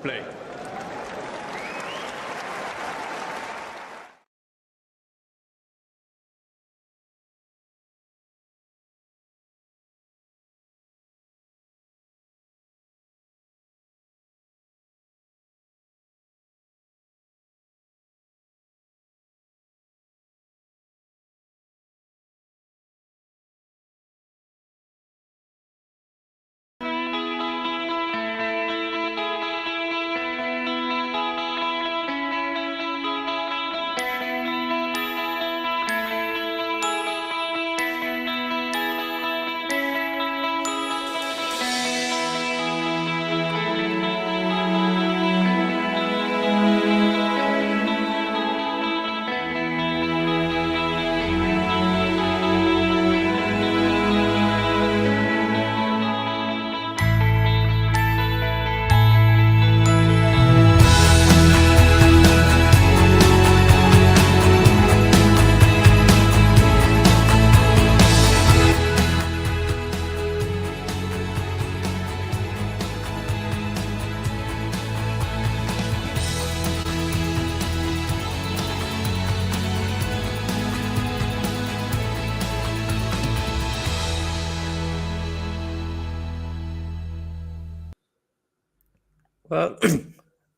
Play. Well,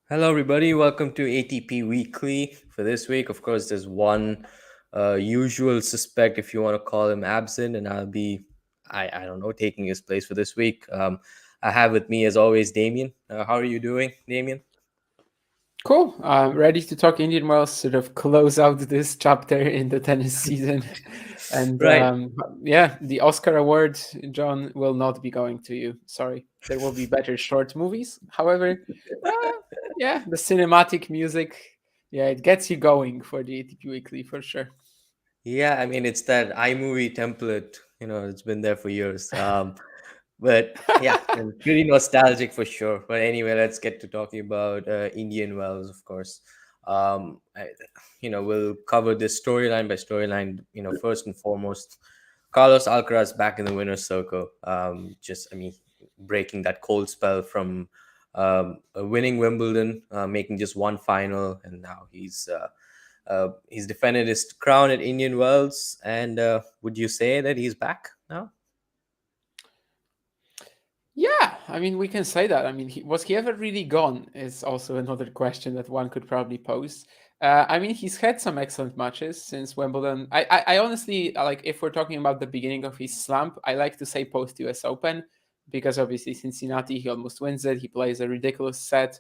hello everybody. Welcome to ATP Weekly. For this week, of course, there's one usual suspect, if you want to call him, absent, and I'll be, I don't know, taking his place for this week. I have with me, as always, Damien. How are you doing, Damien? Cool. Ready to talk Indian Wells, sort of close out this chapter in the tennis season. And Right. yeah, the Oscar award, John, will not be going to you. Sorry. There will be better short movies. However, yeah, the cinematic music, yeah, it gets you going for the ATP Weekly for sure. Yeah, I mean, it's that iMovie template, it's been there for years. But yeah, and pretty nostalgic for sure. But anyway, let's get to talking about Indian Wells, of course. I, we'll cover this storyline by storyline. First and foremost, Carlos Alcaraz back in the winner's circle. Breaking that cold spell from winning Wimbledon, making just one final, and now he's defended his crown at Indian Wells. And would you say that he's back now? Yeah, I mean, we can say that. I mean, was he ever really gone? Is also another question that one could probably pose. I mean, he's had some excellent matches since Wimbledon. I honestly like, if we're talking about the beginning of his slump, I like to say post US Open, because obviously Cincinnati, he almost wins it. He plays a ridiculous set,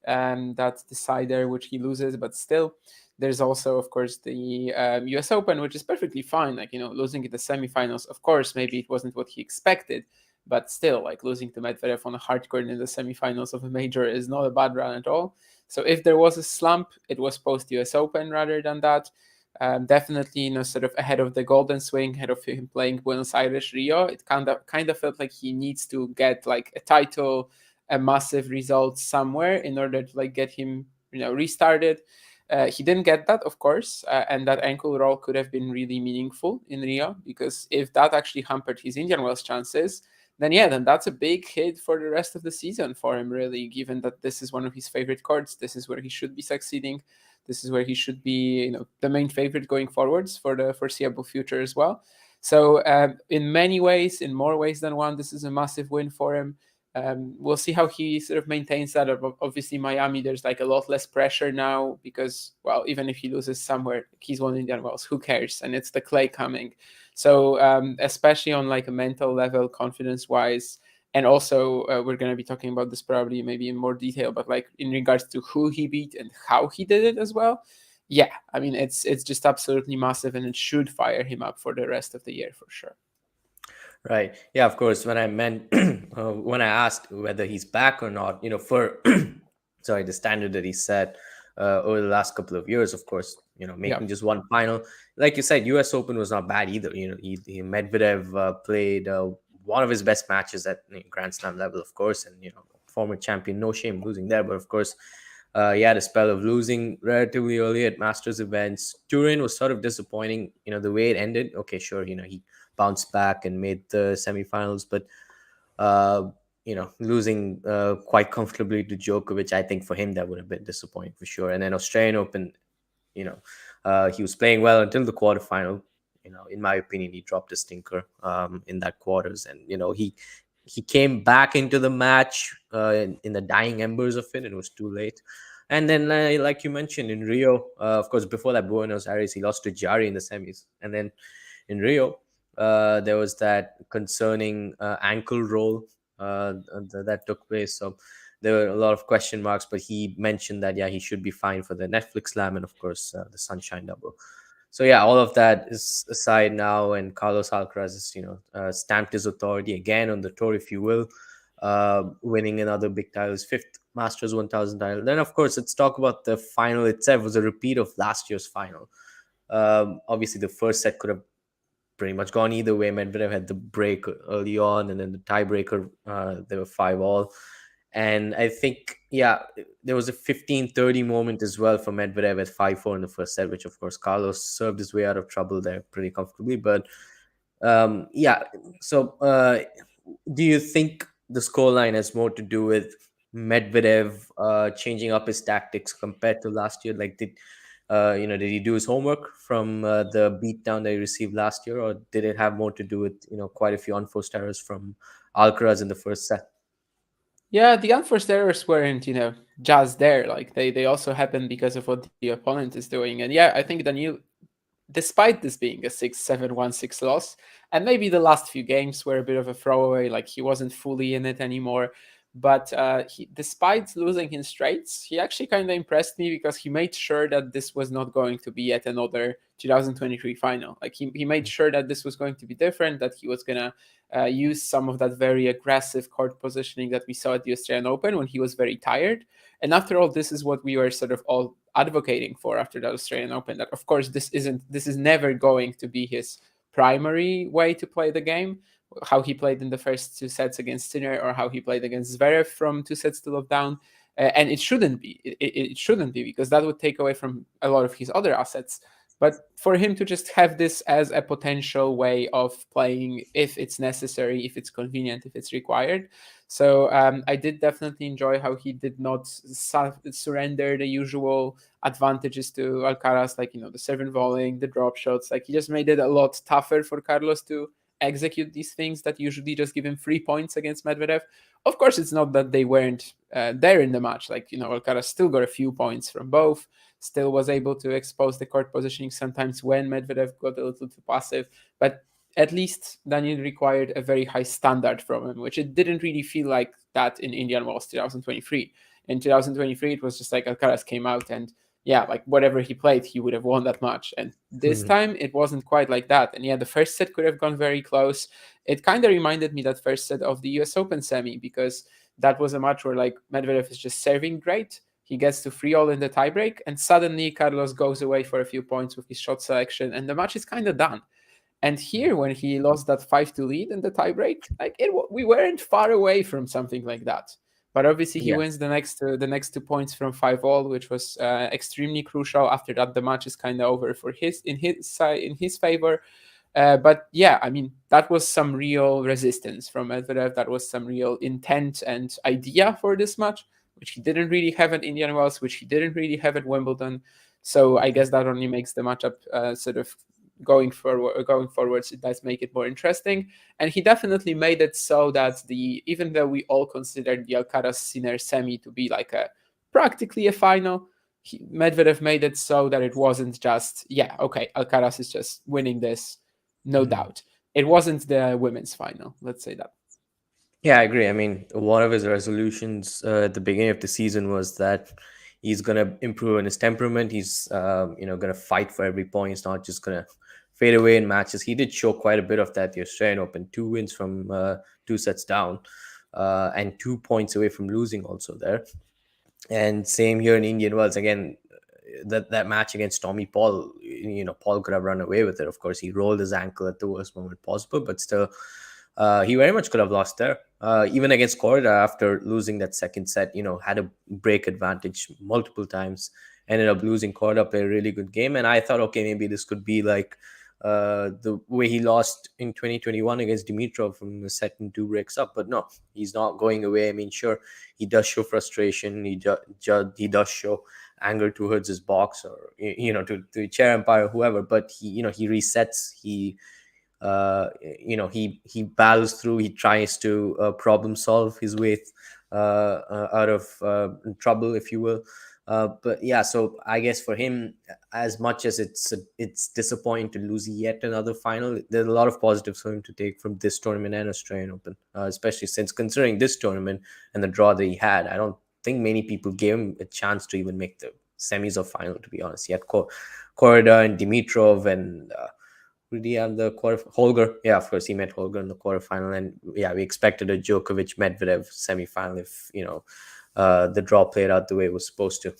that decider, which he loses, but still. There's also, of course, the US Open, which is perfectly fine. Like, losing in the semifinals, of course, maybe it wasn't what he expected, but still, like, losing to Medvedev on a hard court in the semifinals of a major is not a bad run at all. So if there was a slump, it was post US Open rather than that. Definitely, sort of ahead of the golden swing, ahead of him playing Buenos Aires, Rio. It kind of felt like he needs to get like a title, a massive result somewhere in order to like get him, restarted. He didn't get that, of course, and that ankle roll could have been really meaningful in Rio, because if that actually hampered his Indian Wells chances, then that's a big hit for the rest of the season for him, really, given that this is one of his favorite courts. This is where he should be succeeding. This is where he should be, the main favorite going forwards for the foreseeable future as well. So in many ways, in more ways than one, this is a massive win for him. We'll see how he sort of maintains that. Obviously, Miami, there's like a lot less pressure now because, well, even if he loses somewhere, he's won Indian Wells. Who cares? And it's the clay coming. So especially on like a mental level, confidence wise, and also we're going to be talking about this probably maybe in more detail, but like in regards to who he beat and how he did it as well. Yeah, I mean, it's just absolutely massive, and it should fire him up for the rest of the year for sure. Right. Yeah, of course. When I meant, when I asked whether he's back or not, for, sorry, the standard that he set over the last couple of years, of course, making just one final. Like you said, US Open was not bad either. Medvedev played one of his best matches at Grand Slam level, of course, and, former champion, no shame losing there. But of course, he had a spell of losing relatively early at Masters events. Turin was sort of disappointing, the way it ended. Okay, sure, he bounced back and made the semifinals, but losing quite comfortably to Djokovic, I think for him that would have been disappointing for sure. And then Australian Open, you know, he was playing well until the quarterfinal. In my opinion, he dropped a stinker in that quarters, and he came back into the match in the dying embers of it. It was too late. And then, like you mentioned in Rio, of course, before that Buenos Aires, he lost to Jari in the semis, and then in Rio, there was that concerning ankle roll that took place. So there were a lot of question marks, but he mentioned that yeah, he should be fine for the Netflix Slam and of course the Sunshine Double. So yeah, all of that is aside now, and Carlos Alcaraz has stamped his authority again on the tour, if you will, winning another big title, his fifth Masters 1000 title. Then of course let's talk about the final itself. It was a repeat of last year's final. Obviously, the first set could have pretty much gone either way. Medvedev had the break early on, and then the tiebreaker, they were 5-all. And I think, yeah, there was a 15-30 moment as well for Medvedev at 5-4 in the first set, which, of course, Carlos served his way out of trouble there pretty comfortably. But yeah, so do you think the scoreline has more to do with Medvedev changing up his tactics compared to last year? Like, did he do his homework from the beatdown that he received last year, or did it have more to do with quite a few unforced errors from Alcaraz in the first set? Yeah, the unforced errors weren't, just there. Like they also happened because of what the opponent is doing. And yeah, I think Daniil, despite this being a 6-7-1-6 loss, and maybe the last few games were a bit of a throwaway, like he wasn't fully in it anymore. But despite losing in straights, he actually kind of impressed me because he made sure that this was not going to be yet another 2023 final. Like he made sure that this was going to be different, that he was going to use some of that very aggressive court positioning that we saw at the Australian Open when he was very tired. And after all, this is what we were sort of all advocating for after the Australian Open. That of course this is never going to be his primary way to play the game. How he played in the first two sets against Sinner, or how he played against Zverev from two sets to love down. And it shouldn't be. It shouldn't be, because that would take away from a lot of his other assets. But for him to just have this as a potential way of playing, if it's necessary, if it's convenient, if it's required. So I did definitely enjoy how he did not surrender the usual advantages to Alcaraz, like the serve volleying, the drop shots. Like he just made it a lot tougher for Carlos to execute these things that usually just give him 3 points against Medvedev. Of course, it's not that they weren't there in the match. Like Alcaraz still got a few points from both, still was able to expose the court positioning sometimes when Medvedev got a little too passive. But at least Daniel required a very high standard from him, which it didn't really feel like that in Indian Wells 2023. In 2023, it was just like Alcaraz came out and yeah, like whatever he played, he would have won that match. And this time it wasn't quite like that. And yeah, the first set could have gone very close. It kind of reminded me that first set of the US Open semi, because that was a match where like Medvedev is just serving great. He gets to 3-all in the tiebreak, and suddenly Carlos goes away for a few points with his shot selection, and the match is kind of done. And here, when he lost that 5-2 lead in the tiebreak, like we weren't far away from something like that. But obviously, he Yeah. wins the next 2 points from 5-all, which was extremely crucial. After that, the match is kind of over for his side, in his favor. But yeah, I mean, that was some real resistance from Medvedev. That was some real intent and idea for this match, which he didn't really have at Indian Wells, which he didn't really have at Wimbledon. So I guess that only makes the matchup sort of going forwards, it does make it more interesting. And he definitely made it so that even though we all considered the Alcaraz Sinner semi to be like practically a final, Medvedev made it so that it wasn't just okay, Alcaraz is just winning this, no doubt. It wasn't the women's final, let's say that. Yeah, I agree. I mean, one of his resolutions at the beginning of the season was that he's going to improve in his temperament. He's, going to fight for every point. He's not just going to fade away in matches. He did show quite a bit of that the Australian Open. 2 wins from 2 sets down, and 2 points away from losing also there. And same here in Indian Wells. Again, that match against Tommy Paul, Paul could have run away with it. Of course, he rolled his ankle at the worst moment possible, but still, he very much could have lost there. Even against Corda, after losing that second set, had a break advantage multiple times. Ended up losing Corda, played a really good game. And I thought, okay, maybe this could be like the way he lost in 2021 against Dimitrov from the second two breaks up. But no, he's not going away. I mean, sure, he does show frustration. He does show anger towards his box, or to the chair umpire, whoever. But he resets. He battles through. He tries to problem solve his way out of trouble, if you will. But yeah, so I guess for him, as much as it's disappointing to lose yet another final, there's a lot of positives for him to take from this tournament and Australian Open, especially since considering this tournament and the draw that he had. I don't think many people gave him a chance to even make the semis or final. To be honest, he had Korda and Dimitrov and who did he have the quarter? Holger. Yeah, of course, he met Holger in the quarterfinal, and yeah, we expected a Djokovic Medvedev semifinal if the draw played out the way it was supposed to.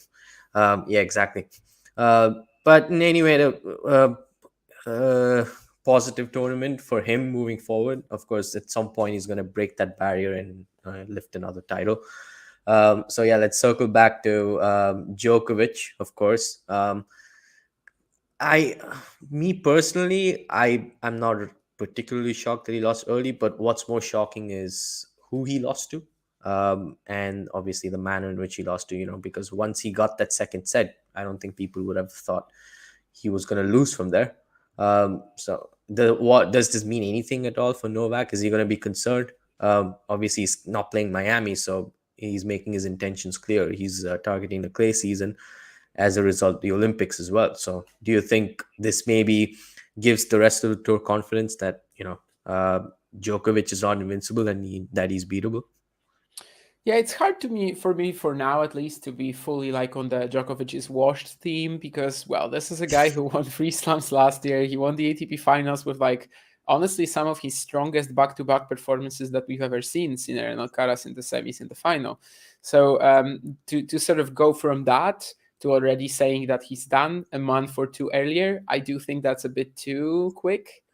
Yeah, exactly. But in any way, positive tournament for him moving forward. Of course, at some point he's going to break that barrier and lift another title. So yeah, let's circle back to Djokovic, of course. I, me personally, I'm not particularly shocked that he lost early, but what's more shocking is who he lost to, and obviously the manner in which he lost to. Because once he got that second set, I don't think people would have thought he was going to lose from there. So what does this mean anything at all for Novak? Is he going to be concerned? Obviously, he's not playing Miami, so he's making his intentions clear. He's targeting the clay season, as a result the Olympics as well. So do you think this maybe gives the rest of the tour confidence that Djokovic is not invincible and that he's beatable? Yeah, it's hard to me for me for now at least to be fully like on the Djokovic is washed theme because well, this is a guy who won three slams last year. He won the ATP finals with like honestly some of his strongest back-to-back performances that we've ever seen. Sinner and Alcaraz in the semis in the final. So to sort of go from that to already saying that he's done a month or two earlier, I do think that's a bit too quick.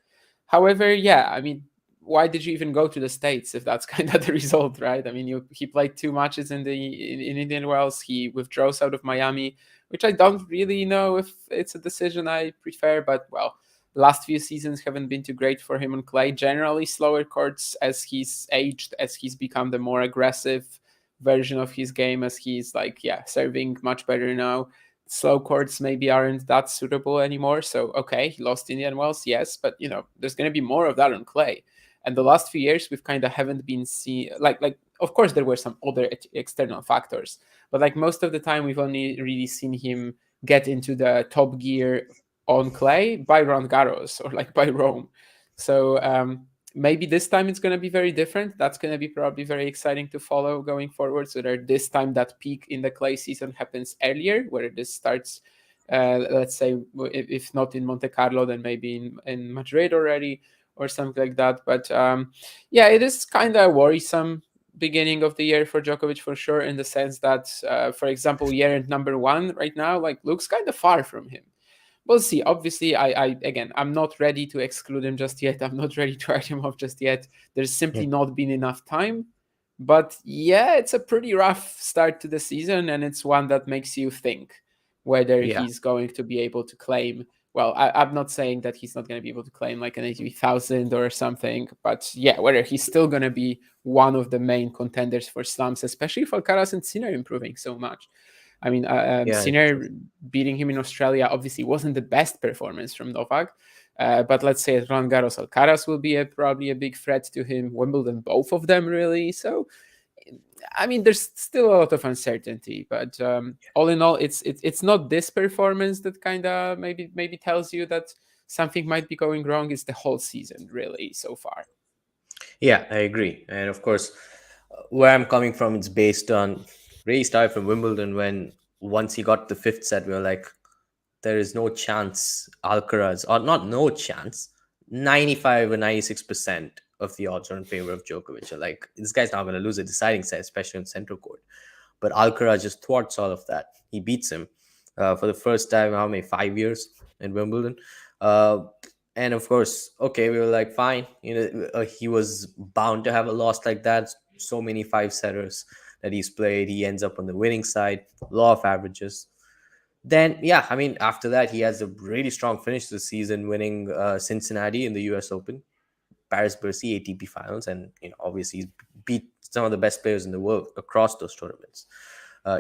However, yeah, I mean, why did you even go to the States if that's kind of the result, right? I mean, he played two matches in Indian Wells. He withdraws out of Miami, which I don't really know if it's a decision I prefer, but well, last few seasons haven't been too great for him on clay. Generally, slower courts as he's aged, as he's become the more aggressive version of his game, as he's like, yeah, serving much better now. Slow courts maybe aren't that suitable anymore. So okay, he lost Indian Wells, yes, but there's going to be more of that on clay. And the last few years, we've kind of haven't been seeing like of course there were some other external factors, but like most of the time we've only really seen him get into the top gear on clay by Roland Garros or like by Rome. So maybe this time it's going to be very different. That's going to be probably very exciting to follow going forward. So that this time that peak in the clay season happens earlier, where this starts, let's say, if not in Monte Carlo, then maybe in Madrid already or something like that. But yeah, it is kind of worrisome beginning of the year for Djokovic for sure, in the sense that, for example, year end number one right now, like looks kind of far from him. We'll see. Obviously, again, I'm not ready to exclude him just yet. I'm not ready to write him off just yet. There's simply not been enough time. But yeah, it's a pretty rough start to the season, and it's one that makes you think whether Yeah. he's going to be able to claim. Well, I'm not saying that he's not going to be able to claim like an 80,000 or something, but yeah, whether he's still going to be one of the main contenders for slams, especially if Alcaraz and Sinner improving so much. I mean, Yeah, Sinner beating him in Australia obviously wasn't the best performance from Novak. But let's say at Roland Garros, Alcaraz will be probably a big threat to him. Wimbledon, both of them really. So, I mean, there's still a lot of uncertainty. But all in all, it's not this performance that kind of maybe tells you that something might be going wrong. It's the whole season really so far. yeah, I agree. And of course, where I'm coming from, it's based on really started from Wimbledon when once he got the fifth set, we were like, there is no chance Alcaraz, or not no chance, 95 or 96% of the odds are in favor of Djokovic. Like, this guy's not going to lose a deciding set, especially on central court. But Alcaraz just thwarts all of that. He beats him for the first time, how many, 5 years in Wimbledon. Uh, and of course, okay, we were like, fine. He was bound to have a loss like that. So many five setters that he's played. He ends up on the winning side, law of averages. Then yeah, I mean after that he has a really strong finish this season, winning Cincinnati in the US Open, Paris Bercy ATP finals, and obviously he's beat some of the best players in the world across those tournaments,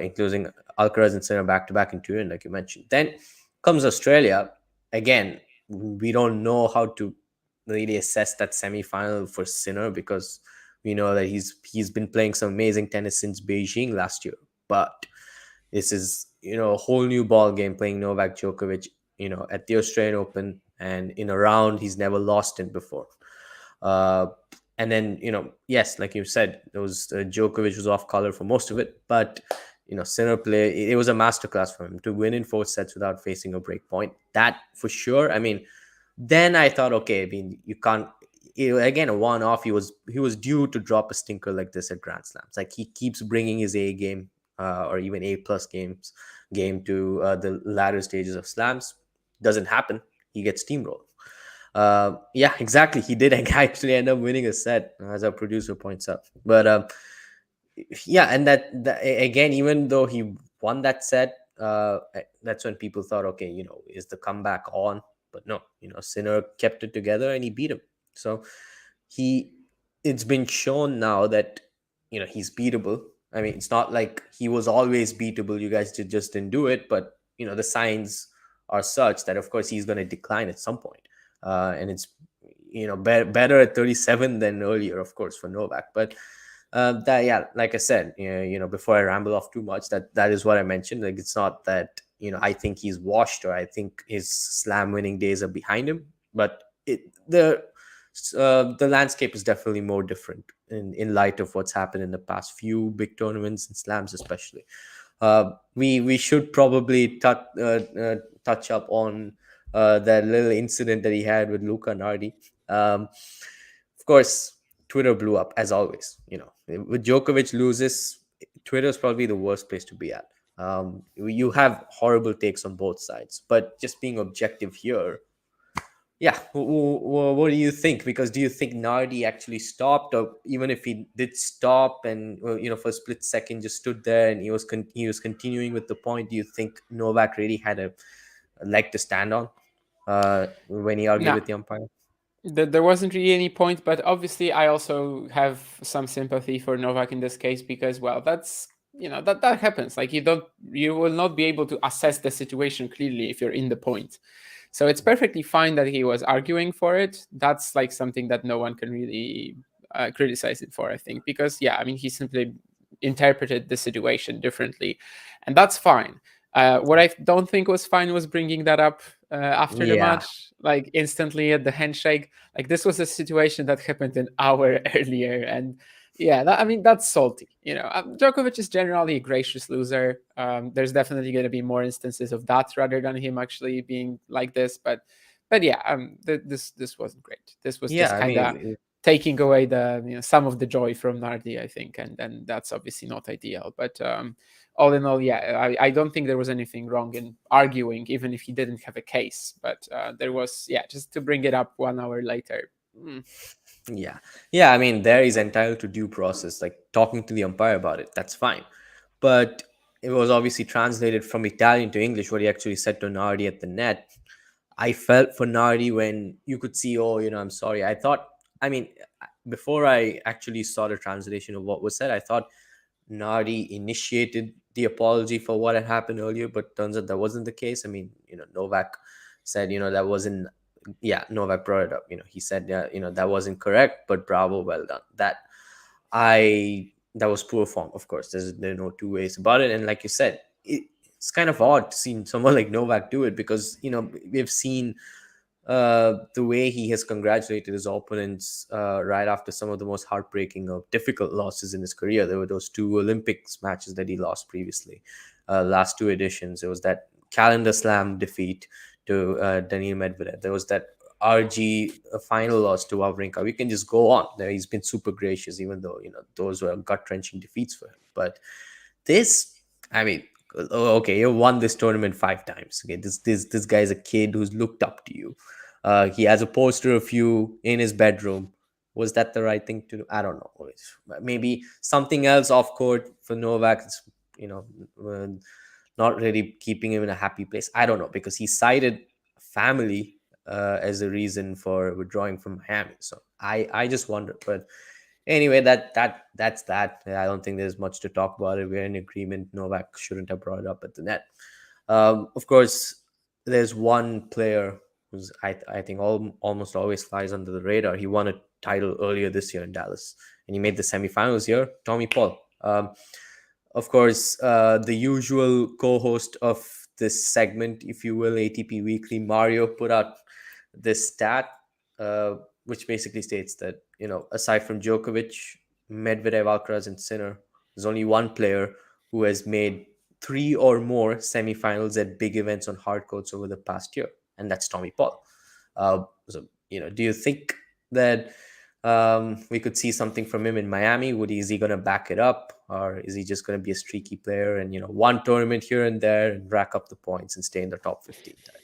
including Alcaraz and Sinner back to back in Turin, like you mentioned. Then comes Australia. Again, we don't know how to really assess that semi-final for Sinner, because we know that he's been playing some amazing tennis since Beijing last year, but this is a whole new ball game playing Novak Djokovic, at the Australian Open, and in a round he's never lost in before. Uh, and then yes, like you said, it was Djokovic was off color for most of it, but Sinner play, it was a masterclass for him to win in 4 sets without facing a break point. That for sure. I mean, then I thought, okay, I mean, you can't. Again, a one-off. He was due to drop a stinker like this at Grand Slams. Like he keeps bringing his A game, or even A plus game to the latter stages of slams. Doesn't happen. He gets steamrolled. Yeah, exactly. He did actually end up winning a set, as our producer points out. But yeah, and that again, even though he won that set, that's when people thought, okay, is the comeback on? But no, Sinner kept it together and he beat him. So he it's been shown now that he's beatable. I mean, it's not like he was always beatable, you guys just didn't do it, but the signs are such that of course he's going to decline at some point. And it's better at 37 than earlier, of course, for Novak. But that, yeah, like I said, before I ramble off too much, that is what I mentioned. Like, it's not that I think he's washed, or I think his slam winning days are behind him, but the landscape is definitely more different in light of what's happened in the past few big tournaments and slams, especially. We should probably touch up on that little incident that he had with Luca Nardi. Of course, Twitter blew up as always. With Djokovic loses, Twitter is probably the worst place to be at. You have horrible takes on both sides, but just being objective here, yeah. What do you think? Because do you think Nardi actually stopped, or even if he did stop and for a split second just stood there and he was continuing with the point, do you think Novak really had a leg to stand on when he argued No, with the umpire? there wasn't really any point, but obviously I also have some sympathy for Novak in this case because, well, that's that happens. Like you will not be able to assess the situation clearly if you're in the point. So it's perfectly fine that he was arguing for it. That's like something that no one can really criticize it for, I think, because yeah, I mean, he simply interpreted the situation differently, and that's fine. What I don't think was fine was bringing that up after the Yeah, match, like instantly at the handshake. Like this was a situation that happened an hour earlier, and yeah, I mean that's salty. Djokovic is generally a gracious loser. There's definitely going to be more instances of that rather than him actually being like this. But yeah, this wasn't great. This was yeah. just I kind of mean, taking away the some of the joy from Nardi, I think, and that's obviously not ideal. But all in all, yeah, I don't think there was anything wrong in arguing, even if he didn't have a case. But there was, yeah, just to bring it up 1 hour later. yeah, yeah. I mean, there he's entitled to due process, like talking to the umpire about it. That's fine, but it was obviously translated from Italian to English what he actually said to Nardi at the net. I felt for Nardi when you could see, oh, I'm sorry. I mean, before I actually saw the translation of what was said, I thought Nardi initiated the apology for what had happened earlier, but turns out that wasn't the case. I mean, Novak said, that wasn't, yeah, Novak brought it up. He said, yeah, that wasn't correct, but bravo, well done. That was poor form, of course. There are no two ways about it. And like you said, it's kind of odd to see someone like Novak do it, because we've seen the way he has congratulated his opponents right after some of the most heartbreaking or difficult losses in his career. There were those two Olympics matches that he lost previously, last two editions. There was that calendar slam defeat to Daniil Medvedev. There was that RG final loss to Wawrinka. We can just go on. There, he's been super gracious, even though those were gut wrenching defeats for him. But this, I mean, okay, you won this tournament 5 times. Okay, this guy's a kid who's looked up to you. He has a poster of you in his bedroom. Was that the right thing to do? I don't know. Maybe something else off court for Novak. You know, not really keeping him in a happy place. I don't know, because he cited family as a reason for withdrawing from Miami. So I just wonder. But anyway, that's that. I don't think there's much to talk about it. We're in agreement. Novak shouldn't have brought it up at the net. Of course, there's one player who's I think almost always flies under the radar. He won a title earlier this year in Dallas, and he made the semifinals here. Tommy Paul. Of course, the usual co-host of this segment, if you will, ATP Weekly, Mario, put out this stat, which basically states that, aside from Djokovic, Medvedev, Alcaraz, and Sinner, there's only one player who has made three or more semifinals at big events on hard courts over the past year, and that's Tommy Paul. Do you think that we could see something from him in Miami? Is he going to back it up, or is he just going to be a streaky player and one tournament here and there and rack up the points and stay in the top 15 type?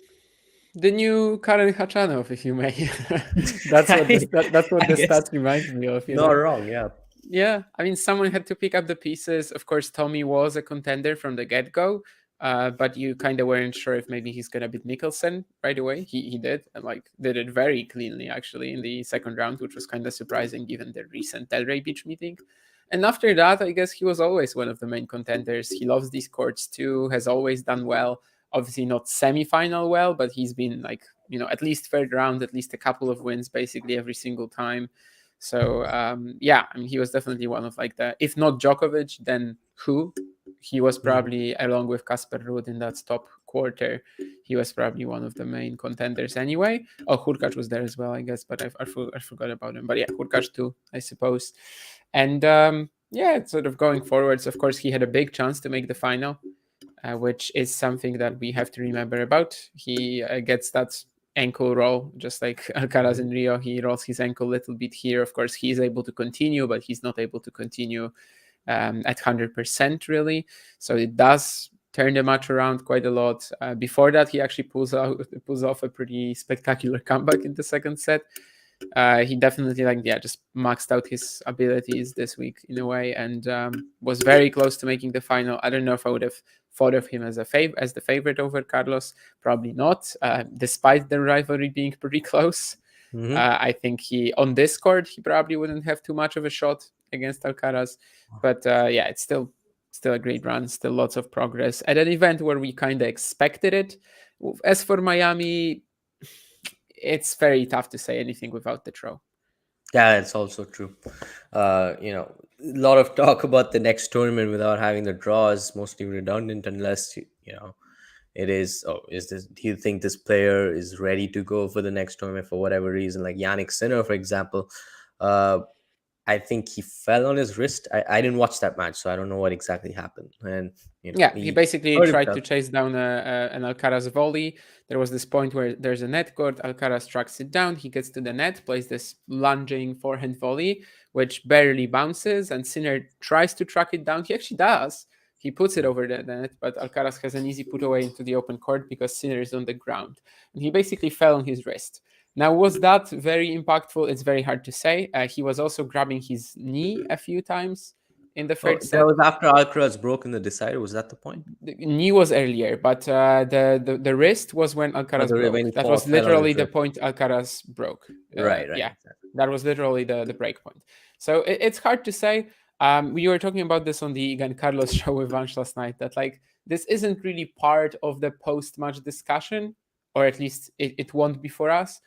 The new Karen Khachanov, if you may. That's what I the guess stat reminds me of. not wrong. Yeah. Yeah, I mean, someone had to pick up the pieces. Of course, Tommy was a contender from the get go, but you kind of weren't sure if maybe he's gonna beat Mickelson right away. He did, and did it very cleanly actually in the second round, which was kind of surprising given the recent Delray Beach meeting. And after that, I guess he was always one of the main contenders. He loves these courts too. Has always done well. Obviously not semi-final well, but he's been at least third round, at least a couple of wins basically every single time. So yeah, I mean, he was definitely one of if not Djokovic, then who? He was probably along with Casper Ruud in that top quarter. He was probably one of the main contenders anyway. Oh, Hurkacz was there as well, I guess, but I forgot about him. But yeah, Hurkacz too, I suppose. And yeah, sort of going forwards, of course, he had a big chance to make the final, which is something that we have to remember about. He gets that ankle roll, just like Alcaraz in Rio. He rolls his ankle a little bit here. Of course, he's able to continue, but he's not able to continue at 100% really. So it does turn the match around quite a lot. Before that, he actually pulls off a pretty spectacular comeback in the second set. He definitely just maxed out his abilities this week in a way, and was very close to making the final. I don't know if I would have thought of him as the favorite over Carlos. Probably not, despite the rivalry being pretty close. I think on this court he probably wouldn't have too much of a shot against Alcaraz, but yeah, it's still a great run, still lots of progress at an event where we kind of expected it. As for Miami, it's very tough to say anything without the draw. Yeah, it's also true. A lot of talk about the next tournament without having the draw is mostly redundant, unless it is. Oh, do you think this player is ready to go for the next tournament for whatever reason? Like Yannick Sinner, for example. I think he fell on his wrist. I didn't watch that match, so I don't know what exactly happened. And yeah, he basically hurt tried himself. to chase down an Alcaraz volley. There was this point where there's a net court. Alcaraz tracks it down. He gets to the net, plays this lunging forehand volley, which barely bounces, and Sinner tries to track it down. He actually does. He puts it over the net, but Alcaraz has an easy put away into the open court because Sinner is on the ground. And he basically fell on his wrist. Now, was that very impactful? It's very hard to say. He was also grabbing his knee a few times in the third set. That was after Alcaraz broke in the decider. Was that the point? The knee was earlier, but the wrist was when Alcaraz broke. That was literally the point Alcaraz broke. Right. Yeah, exactly. That was literally the break point. So it's hard to say. We were talking about this on the Egan Carlos show with Vansh last night, that this isn't really part of the post-match discussion, or at least it won't be for us.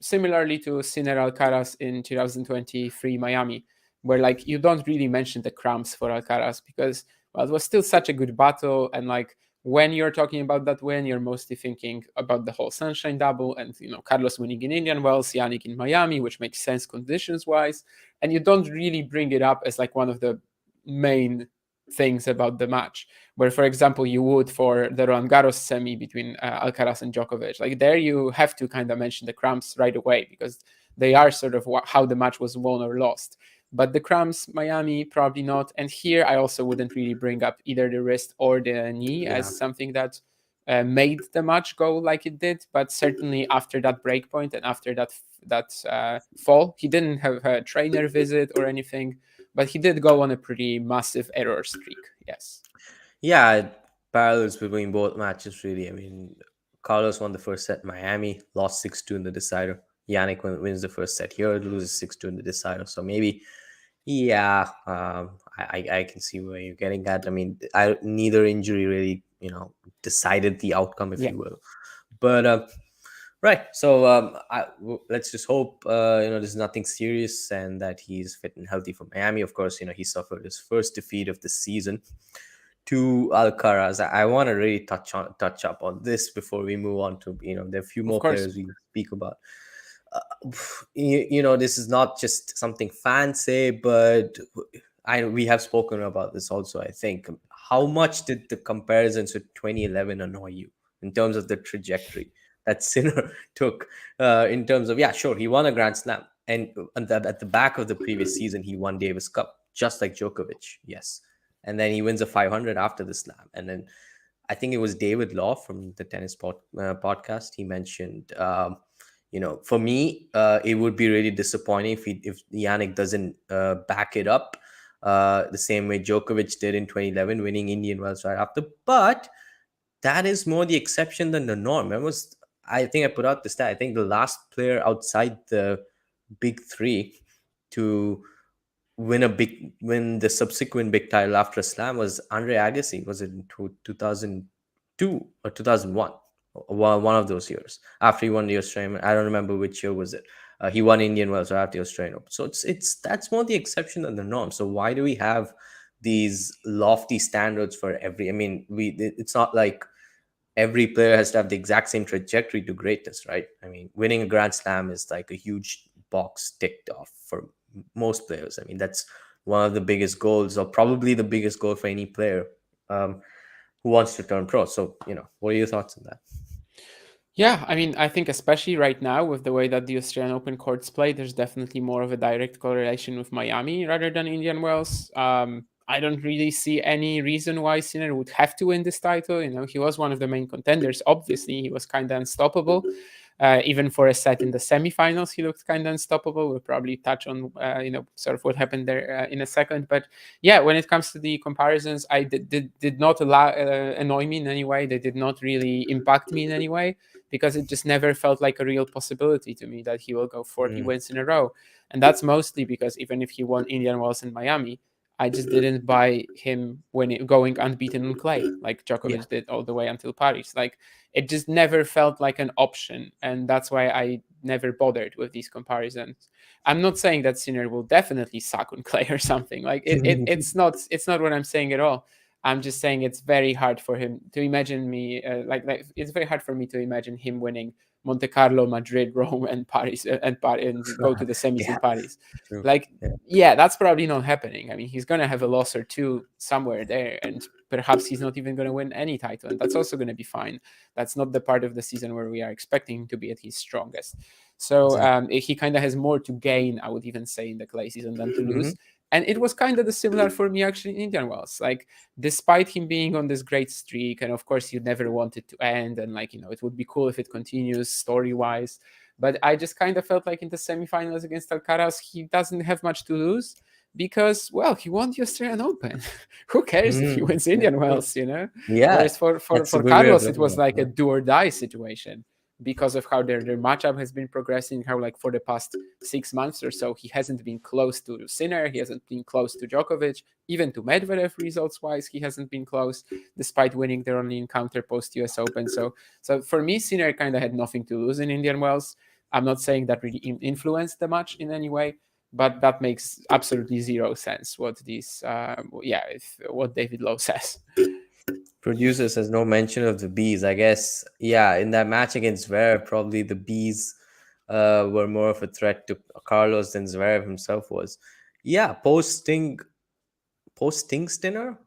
Similarly to Sinner Alcaraz in 2023 Miami, where you don't really mention the cramps for Alcaraz because it was still such a good battle, and when you're talking about that win, you're mostly thinking about the whole Sunshine Double and Carlos winning in Indian Wells, Yannick in Miami, which makes sense conditions wise, and you don't really bring it up as one of the main things about the match, where for example you would for the Roland Garros semi between Alcaraz and Djokovic. There you have to kind of mention the cramps right away because they are sort of how the match was won or lost. But the cramps, Miami, probably not. And here I also wouldn't really bring up either the wrist or the knee as something that made the match go like it did. But certainly after that break point and after that fall, he didn't have a trainer visit or anything, but he did go on a pretty massive error streak. Yes. Yeah, parallels between both matches, really. I mean, Carlos won the first set in Miami, lost 6-2 in the decider. Yannick wins the first set here, loses 6-2 in the decider. So maybe, yeah, I can see where you're getting at. I mean, neither injury really, decided the outcome, if Yeah, you will. But right. So let's just hope there's nothing serious and that he's fit and healthy for Miami. Of course, he suffered his first defeat of the season to Alcaraz. I want to really touch up on this before we move on to there are a few of more course. players we speak about. This is not just something fans say, but we have spoken about this also. I think, how much did the comparisons with 2011 annoy you in terms of the trajectory that Sinner took? In terms of, yeah, sure, he won a Grand Slam, and at the back of the previous season he won Davis Cup, just like Djokovic, yes, and then he wins a 500 after the slam, and then I think it was David Law from the podcast. He mentioned, for me, it would be really disappointing if Yannick doesn't back it up the same way Djokovic did in 2011, winning Indian Wells right after. But that is more the exception than the norm. I think I put out the stat. I think the last player outside the big three to win the subsequent big title after a slam was Andre Agassi. Was it in 2002 or 2001? One of those years after he won the Australian. I don't remember which year was it. He won Indian Wells right after the Australian Open. So it's that's more the exception than the norm. So why do we have these lofty standards for every? I mean, it's not like every player has to have the exact same trajectory to greatness, right? I mean, winning a Grand Slam is like a huge box ticked off for most players. I mean, that's one of the biggest goals, or probably the biggest goal for any player who wants to turn pro. So, what are your thoughts on that? Yeah, I mean, I think especially right now with the way that the Australian Open courts play, there's definitely more of a direct correlation with Miami rather than Indian Wells. I don't really see any reason why Sinner would have to win this title. He was one of the main contenders. Obviously, he was kind of unstoppable. Even for a set in the semifinals, he looked kind of unstoppable. We'll probably touch on, sort of what happened there in a second. But yeah, when it comes to the comparisons, I did not annoy me in any way. They did not really impact me in any way because it just never felt like a real possibility to me that he will go 40 Mm. wins in a row. And that's mostly because even if he won Indian Wells in Miami, I just didn't buy him going unbeaten on clay like Yeah. Djokovic did all the way until Paris. Like it just never felt like an option, and that's why I never bothered with these comparisons. I'm not saying that Sinner will definitely suck on clay or something. Like it's not what I'm saying at all. I'm just saying it's very hard for him to imagine me like it's very hard for me to imagine him winning Monte Carlo, Madrid, Rome, and Paris and go to the semis Yeah. in Paris. True. Like, Yeah. yeah, that's probably not happening. I mean, he's gonna have a loss or two somewhere there, and perhaps he's not even gonna win any title, and that's also gonna be fine. That's not the part of the season where we are expecting him to be at his strongest. So Exactly. he kind of has more to gain, I would even say, in the clay season than to Hmm. lose. And it was kind of the similar for me actually in Indian Wells. Like, despite him being on this great streak, and of course you never want it to end, and like it would be cool if it continues story wise. But I just kind of felt like in the semifinals against Alcaraz, he doesn't have much to lose because, well, he won the Australian Open. Who cares if he Mm. wins Yeah, Indian true. Wells, Yeah, Whereas for, for, that's a for good way of Carlos, it looking was at like a it. do or die situation because of how their matchup has been progressing, how like for the past 6 months or so, he hasn't been close to Sinner, he hasn't been close to Djokovic, even to Medvedev results wise, he hasn't been close, despite winning their only encounter post US Open. So for me, Sinner kind of had nothing to lose in Indian Wells. I'm not saying that really influenced the match in any way, but that makes absolutely zero sense. What David Lowe says. Producer says no mention of the bees. I guess, yeah, in that match against Zverev, probably the bees were more of a threat to Carlos than Zverev himself was. Yeah, posting Sinner.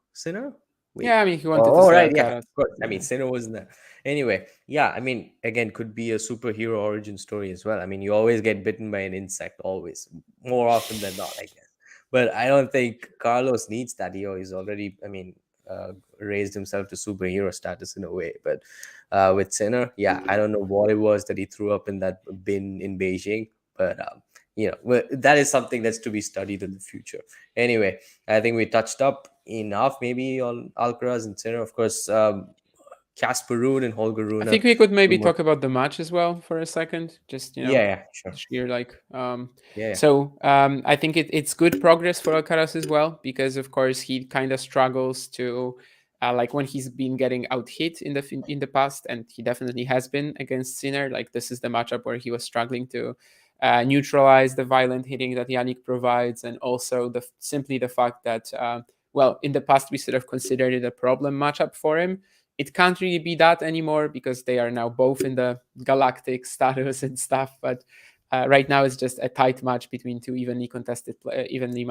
Wait. Yeah, I mean, he wanted to Oh, say right, yeah, of Alcaraz. course. I mean, Yeah. Sinner wasn't there. Anyway, yeah, I mean, again, could be a superhero origin story as well. I mean, you always get bitten by an insect, always, more often than not, I guess. But I don't think Carlos needs that. He's already, I mean, raised himself to superhero status in a way. But with Sinner, yeah, I don't know what it was that he threw up in that bin in Beijing, but that is something that's to be studied in the future. Anyway, I think we touched up enough maybe on Alcaraz and Sinner. Of course, Casper Ruud and Holger I Rune. think we could Two maybe more. talk about the match as well for a second. Just Yeah, yeah, sure. sheer like Yeah, yeah. so I think it's good progress for Alcaraz as well, because of course he kind of struggles to like when he's been getting out hit in the past, and he definitely has been against Sinner. Like this is the matchup where he was struggling to neutralize the violent hitting that Yannick provides, and also simply the fact that well, in the past we sort of considered it a problem matchup for him. It can't really be that anymore because they are now both in the galactic status and stuff. But right now it's just a tight match between two evenly contested, between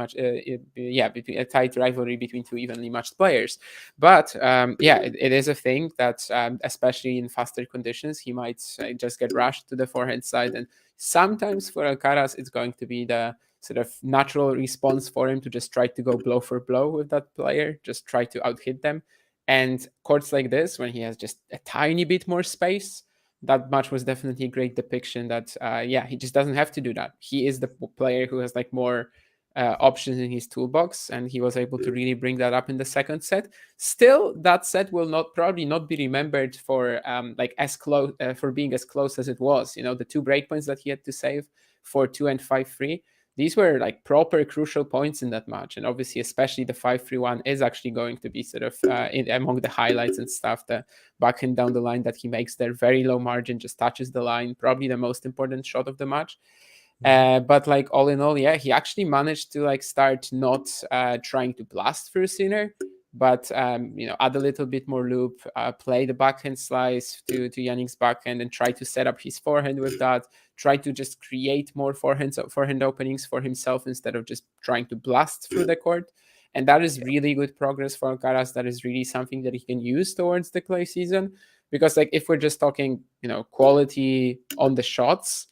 a tight rivalry between two evenly matched players. But yeah, it is a thing that, especially in faster conditions, he might just get rushed to the forehand side, and sometimes for Alcaraz, it's going to be the sort of natural response for him to just try to go blow for blow with that player, just try to out hit them. And courts like this, when he has just a tiny bit more space, that match was definitely a great depiction that, yeah, he just doesn't have to do that. He is the player who has like more options in his toolbox, and he was able to really bring that up in the second set. Still, that set will not probably not be remembered for like as close for being as close as it was. You know, the two breakpoints that he had to save for 2 and 5-3, these were like proper crucial points in that match. And obviously, especially the 5-3 one is actually going to be sort of among the highlights and stuff. The backhand down the line that he makes there, very low margin, just touches the line, probably the most important shot of the match. But like all in all, yeah, he actually managed to like start not trying to blast through Sinner, but add a little bit more loop, play the backhand slice to Yannick's backhand, and try to set up his forehand with that. Try to just create more forehand openings for himself instead of just trying to blast through the court. And that is really good progress for Alcaraz. That is really something that he can use towards the clay season. Because like if we're just talking, quality on the shots,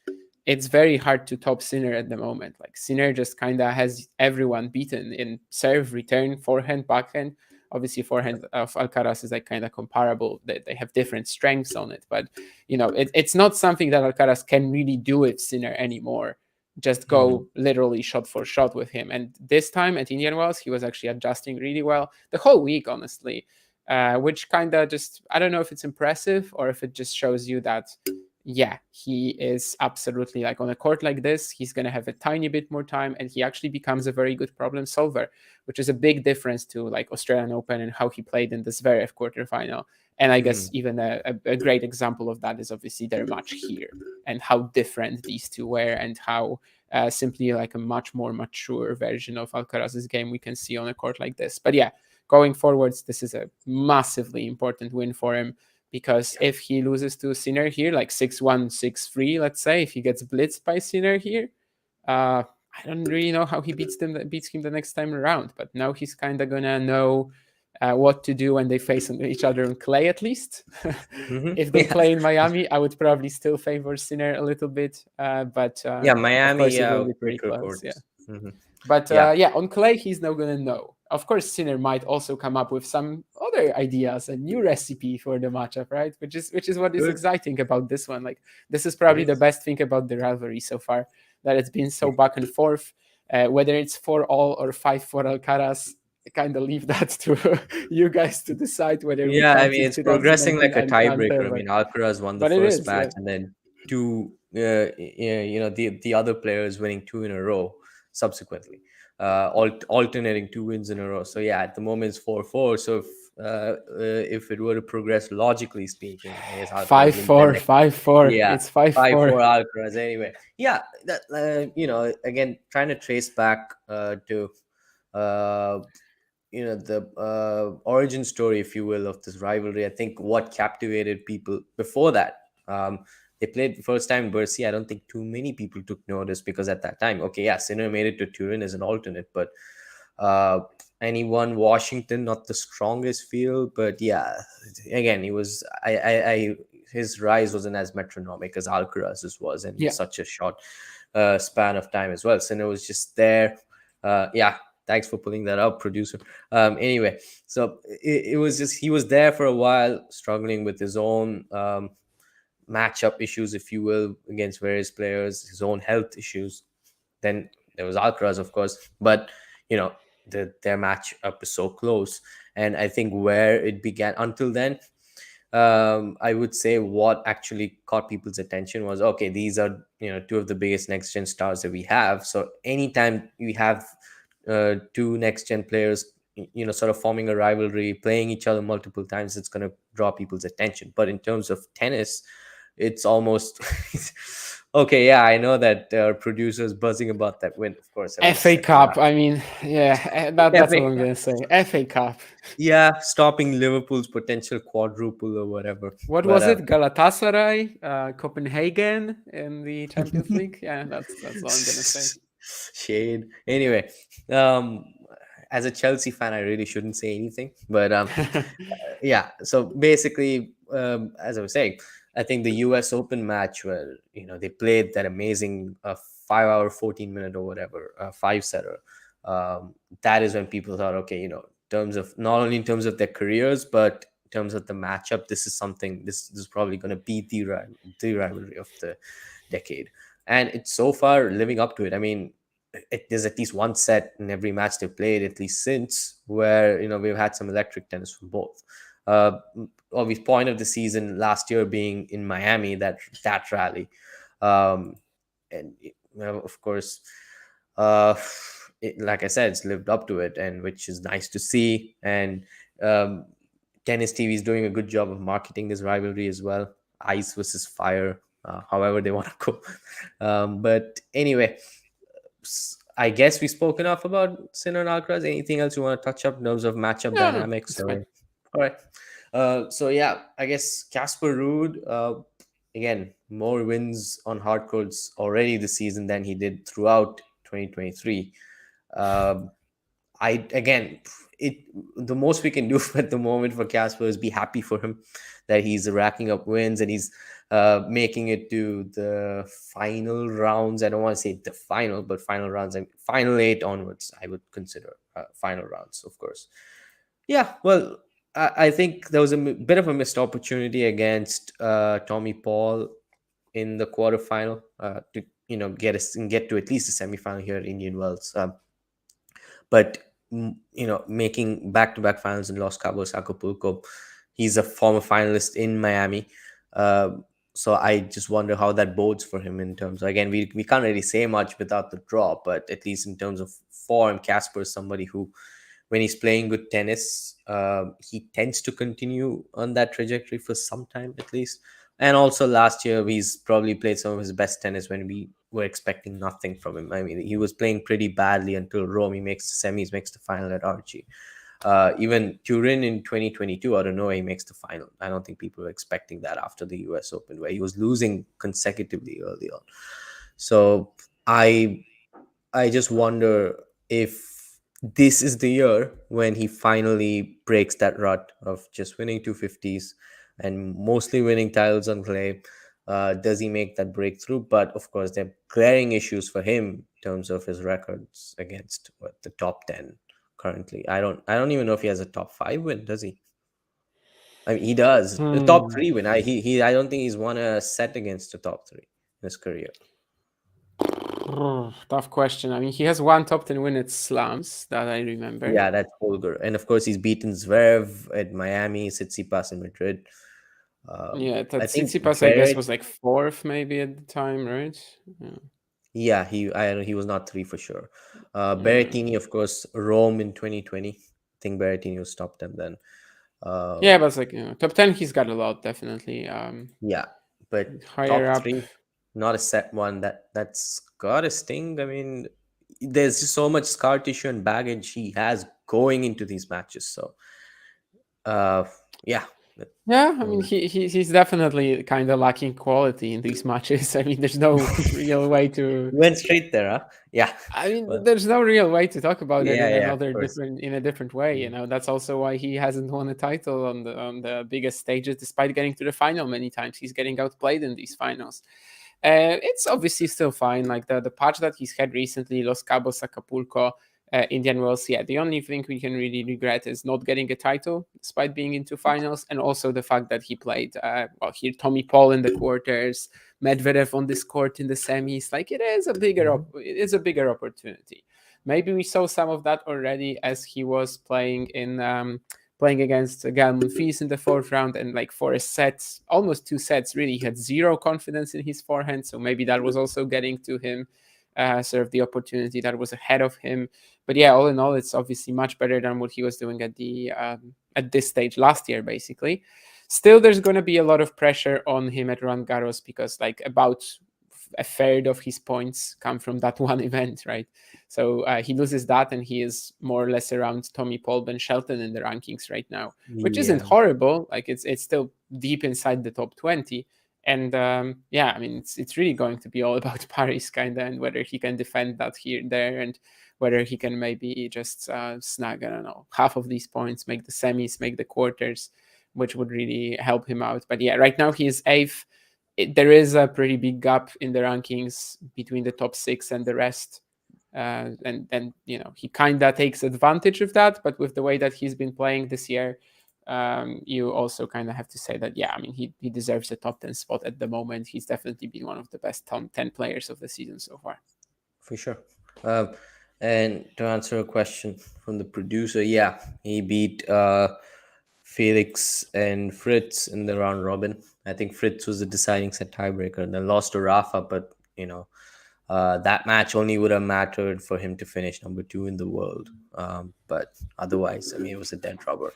it's very hard to top Sinner at the moment. Like Sinner just kind of has everyone beaten in serve, return, forehand, backhand. Obviously, forehand of Alcaraz is like kind of comparable. They have different strengths on it, but it's not something that Alcaraz can really do with Sinner anymore. Just Mhm. go literally shot for shot with him. And this time at Indian Wells, he was actually adjusting really well the whole week, honestly. Which kind of just, I don't know if it's impressive or if it just shows you that yeah, he is absolutely like on a court like this, he's going to have a tiny bit more time, and he actually becomes a very good problem solver, which is a big difference to like Australian Open and how he played in the Zverev quarterfinal. And I guess Mhm. even a great example of that is obviously their match here, and how different these two were, and how simply like a much more mature version of Alcaraz's game we can see on a court like this. But yeah, going forwards, this is a massively important win for him, because if he loses to Sinner here, like 6-1, 6-3, let's say, if he gets blitzed by Sinner here, I don't really know how he beats him the next time around. But now he's kind of gonna know what to do when they face each other on clay, at least. Mhm. If they Yeah. play in Miami, I would probably still favor Sinner a little bit, but Yeah, of Miami, course it will be pretty quicker close. Yeah. courts. Mhm. But Yeah. yeah, on clay, he's not gonna know. Of course, Sinner might also come up with some other ideas, a new recipe for the matchup, right? Which is what is Good. exciting about this one. Like this is It probably the is. best thing about the rivalry so far, that it's been so back and forth. Whether it's 4-all or 5-4 Alcaraz, I kind of leave that to you guys to decide whether we Yeah, I count mean in it's progressing 2019 like a Alicante. tiebreaker. I mean Alcaraz won the But it first is, match, yeah. and then two, the other players winning two in a row subsequently, alternating two wins in a row. So yeah, at the moment it's 4-4. So if it were to progress logically speaking, I guess Alcaraz Five wins the four, next. 5-4. Yeah, It's 5-4. 5-4 Alcaraz. Anyway, yeah, that again trying to trace back to uh the origin story, if you will, of this rivalry. I think what captivated people before that, they played the first time in Bercy. I don't think too many people took notice, because at that time, okay, yeah, Sinner made it to Turin as an alternate, but uh and he won Washington, not the strongest field, but yeah, again, he was I his rise wasn't as metronomic as Alcaraz's was in Yeah. such a short span of time as well. Sinner was just there. Yeah, thanks for pulling that up, producer. Anyway, so it was just, he was there for a while, struggling with his own matchup issues, if you will, against various players, his own health issues. Then there was Alcaraz, of course, but you know their match up is so close. And I think where it began until then, I would say what actually caught people's attention was, okay, these are, two of the biggest next gen stars that we have. So anytime we have two next gen players, sort of forming a rivalry, playing each other multiple times, it's going to draw people's attention. But in terms of tennis, it's almost okay. Yeah, I know that there are producers buzzing about that win. Of course, I would FA say, yeah. Cup. I mean, yeah, that's what I'm gonna say. FA Cup. Yeah, stopping Liverpool's potential quadruple or whatever. What But was it? Galatasaray, Copenhagen in the Champions League. Yeah, that's all I'm gonna say. shade. Anyway, um, as a Chelsea fan, I really shouldn't say anything. But yeah. So basically, as I was saying, I think the U.S. Open match where they played that amazing 5 hour, 14 minute or whatever five setter. That is when people thought, okay, terms of not only in terms of their careers, but in terms of the matchup, this is something. This is probably going to be the rivalry of the decade, and it's so far living up to it. I mean, there's at least one set in every match they've played, at least since, where we've had some electric tennis from both. Uh, Obvious point of the season last year being in Miami, that rally, um, and of course, uh, like I said, it's lived up to it, and which is nice to see. And um, tennis TV is doing a good job of marketing this rivalry as well. Ice versus fire, however they want to go. But anyway, I guess we spoke enough about Sinner and Alcaraz. Anything else you want to touch up in terms of matchup No, no, dynamics? it's fine. All right. So yeah, I guess Casper Ruud, again, more wins on hard courts already this season than he did throughout 2023. Um, I again, it the most we can do at the moment for Casper is be happy for him that he's racking up wins and he's making it to the final rounds. I don't want to say the final, but final rounds and final eight onwards. I would consider final rounds, of course. Yeah, well, I think there was a bit of a missed opportunity against Tommy Paul in the quarterfinal to get to at least the semifinal here at Indian Wells. But making back-to-back finals in Los Cabos, Acapulco, he's a former finalist in Miami. Uh, so I just wonder how that bodes for him in terms. Again, we can't really say much without the draw, but at least in terms of form, Casper is somebody who, when he's playing good tennis, he tends to continue on that trajectory for some time at least. And also last year, he's probably played some of his best tennis when we were expecting nothing from him. I mean, he was playing pretty badly until Rome. He makes the semis, makes the final at Archie. Even Turin in 2022, I don't know, he makes the final. I don't think people were expecting that after the US Open, where he was losing consecutively early on. So I I just wonder if this is the year when he finally breaks that rut of just winning 250s and mostly winning titles on clay. Does he make that breakthrough? But of course, there are glaring issues for him in terms of his records against the top 10 currently. I don't even know if he has a top 5 win, does he? I mean, he does. The top Hmm. 3 win. I don't think he's won a set against the top 3 in his career. Tough question. I mean, he has one top 10 win at Slams that I remember. Yeah, that's Holger. And of course, he's beaten Zverev at Miami, Tsitsipas in Madrid. Yeah, that I think Tsitsipas, I guess, Barrett, was like fourth maybe at the time, right? Yeah. yeah, I know he was not 3 for sure. Yeah. Berrettini, of course, Rome in 2020. I think Berrettini was top 10 then. Yeah, Um, but it's like, top 10, he's got a lot, definitely. yeah, but Higher top up. 3, not a set one that's got a sting. I mean, there's just so much scar tissue and baggage he has going into these matches. So, uh, yeah. Yeah, I mean, he's definitely kind of lacking quality in these matches. I mean, there's no real way to. Went straight there, huh? Yeah. I mean, Well, there's no real way to talk about it yeah, in yeah, of another course. different in a different way. Mm. That's also why he hasn't won a title on the biggest stages, despite getting to the final many times. He's getting outplayed in these finals. It's obviously still fine. Like the patch that he's had recently, Los Cabos, Acapulco, Indian Wells. Yeah, the only thing we can really regret is not getting a title despite being into finals, and also the fact that he played here Tommy Paul in the quarters, Medvedev on this court in the semis. Like it is a bigger opportunity. Maybe we saw some of that already as he was playing against Gael Monfils in the fourth round, and like for a set, almost 2 sets, really, he had zero confidence in his forehand. So maybe that was also getting to him, sort of the opportunity that was ahead of him. But yeah, all in all, it's obviously much better than what he was doing at this stage last year, basically. Still, there's going to be a lot of pressure on him at Roland Garros because like about a third of his points come from that one event, right? So he loses that, and he is more or less around Tommy Paul, Ben Shelton in the rankings right now, which isn't Yeah, horrible. Like it's still deep inside the top 20. And yeah, I mean, it's really going to be all about Paris, kind of, and whether he can defend that here there, and whether he can maybe just snag, I don't know, half of these points, make the semis, make the quarters, which would really help him out. But yeah, right now he is eighth. There is a pretty big gap in the rankings between the top six and the rest. And you know, he kind of takes advantage of that, but with the way that he's been playing this year, you also kind of have to say that, yeah, I mean, he deserves a top 10 spot at the moment. He's definitely been one of the best top 10 players of the season so far. for sure. Um, and to answer a question from the producer, yeah, he beat Felix and Fritz in the round robin. I think Fritz was the deciding set tiebreaker and then lost to Rafa, but that match only would have mattered for him to finish number 2 in the world. But otherwise, I mean, it was a dead rubber.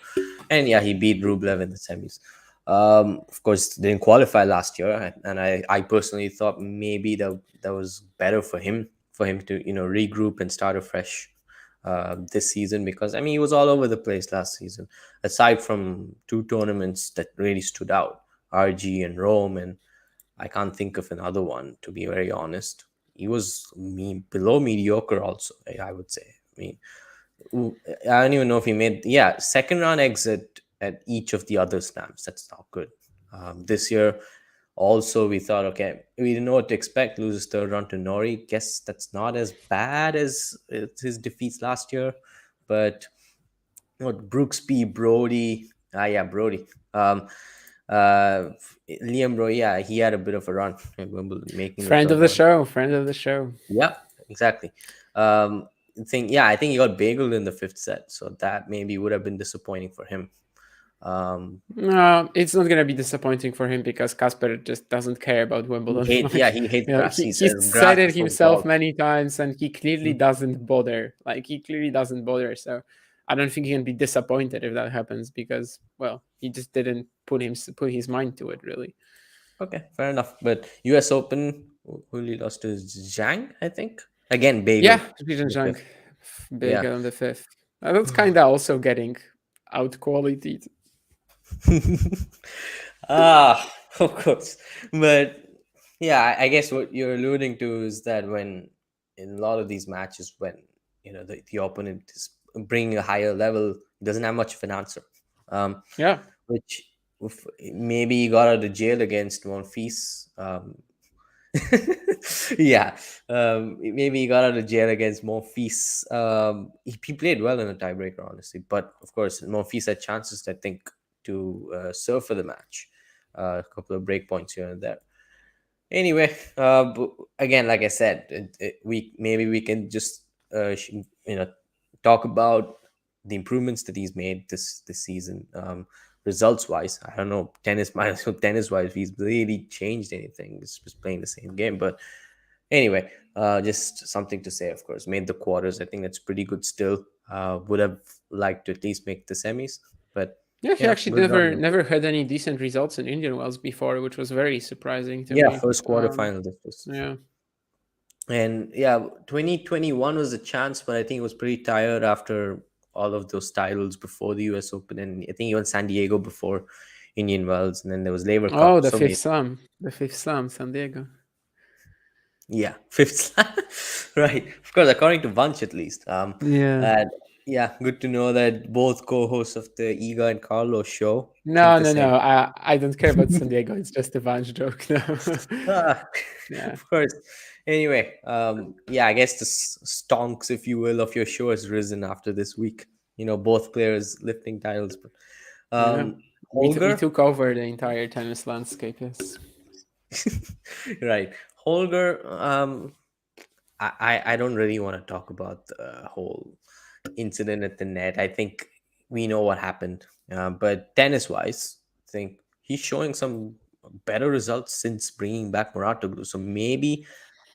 And yeah, he beat Rublev in the semis. Of course, didn't qualify last year, and I personally thought maybe that was better for him to regroup and start afresh this season, because I mean he was all over the place last season. Aside from 2 tournaments that really stood out, RG and Rome, and I can't think of another one, to be very honest. He was below mediocre also, I would say. I mean, I don't even know if he made, yeah, second round exit at each of the other slams. That's not good. This year, also, we thought, okay, we didn't know what to expect. Loses third round to Nori. Guess that's not as bad as his defeats last year. But what, Brooksby, Brody, yeah, Brody. Liam Brody, yeah, he had a bit of a run at Wimbledon, making the Friend of third the round. show, friend of the show. Yeah, exactly. Um, I think he got bageled in the fifth set, so that maybe would have been disappointing for him. No, it's not going to be disappointing for him because Casper just doesn't care about Wimbledon. Like, He hates you know, grass. He he's says said grass it is for himself dogs. many times, and he clearly doesn't bother. Like, he clearly doesn't bother. So I don't think he can be disappointed if that happens because, well, he just didn't put his mind to it, really. Okay, fair enough. But U.S. Open, who he lost to Zhang, I think. Again, Yeah, bageled Peter in the Zhang, fifth. big Yeah. on the fifth. That's kind of also getting out quality. Of course. But yeah, I guess what you're alluding to is that when in a lot of these matches, when the opponent is bringing a higher level, he doesn't have much of an answer. Yeah. Which maybe he got out of jail against Monfils. Yeah, maybe he got out of jail against Monfils. He played well in a tiebreaker, honestly, but of course, Monfils had chances, I think, to serve for the match, a couple of break points here and there. Anyway, again, like I said, we can just talk about the improvements that he's made this season. Results wise, I don't know, tennis wise, if he's really changed anything. It's just playing the same game. But anyway, just something to say. Of course, made the quarters. I think that's pretty good still. Would have liked to at least make the semis, but Yeah, he actually good never run. never had any decent results in Indian Wells before, which was very surprising to Yeah, me. first quarterfinal. This was. Yeah. And yeah, 2021 was a chance, but I think it was pretty tired after all of those titles before the US Open. And I think even San Diego before Indian Wells. And then there was Laver Oh, Cup. the So fifth many. slam, the fifth slam, San Diego. Yeah, fifth slam. Right. Of course, according to Vanch at least. Yeah. And yeah, good to know that both co hosts of the Iga and Carlos show think No, the no, same. no. I don't care about San Diego. It's just a Vance joke. No. Ah, Yeah. of course. Anyway, yeah, I guess the stonks, if you will, of your show has risen after this week. Both players lifting titles. But Yeah. We Holger, took over the entire tennis landscape. Yes. right? Holger, I don't really want to talk about the whole incident at the net. I think we know what happened. But tennis wise, I think he's showing some better results since bringing back Muratoglu. So maybe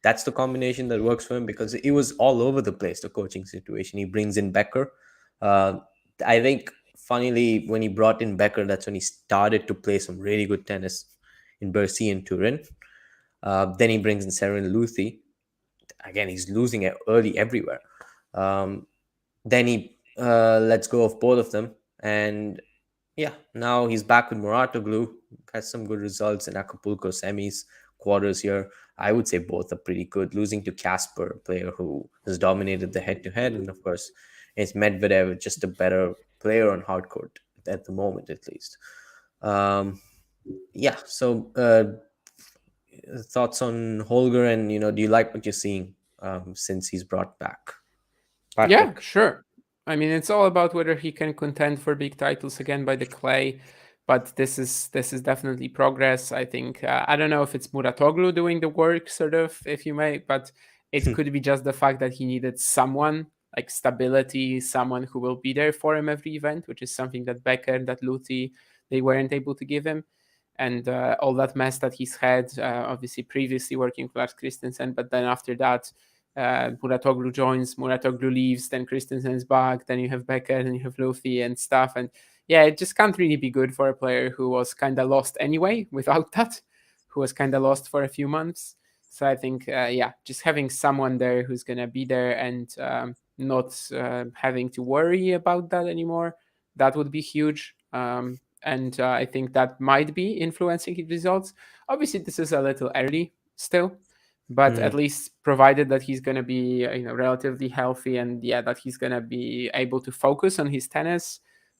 that's the combination that works for him, because it was all over the place, the coaching situation. He brings in Becker. Uh, I think, funnily, when he brought in Becker, that's when he started to play some really good tennis in Bercy and Turin. Then he brings in Seren Luthi. Again, he's losing it early everywhere. Um, then he lets go of both of them, and yeah, now he's back with Muratoglu. Has some good results in Acapulco semis, quarters here. I would say both are pretty good. Losing to Casper, a player who has dominated the head-to-head, and of course, it's Medvedev, just a better player on hard court at the moment, at least. Um, yeah. So, thoughts on Holger, and do you like what you're seeing since he's brought back Yeah, Patrick? sure. I mean, it's all about whether he can contend for big titles again by the clay, but this is definitely progress. I think I don't know if it's Muratoglu doing the work, sort of, if you may, but it could be just the fact that he needed someone like stability, someone who will be there for him every event, which is something that Becker, that Luthi, they weren't able to give him. And all that mess that he's had, obviously previously working with Lars Christensen, but then after that, Muratoglu joins, Muratoglu leaves, then Christensen's back, then you have Becker, then you have Luffy and stuff. And yeah, it just can't really be good for a player who was kind of lost anyway without that, who was kind of lost for a few months. So I think, yeah, just having someone there who's going to be there and not having to worry about that anymore, that would be huge. And I think that might be influencing his results. Obviously, this is a little early still, but Hmm. at least provided that he's going to be relatively healthy, and yeah, that he's going to be able to focus on his tennis,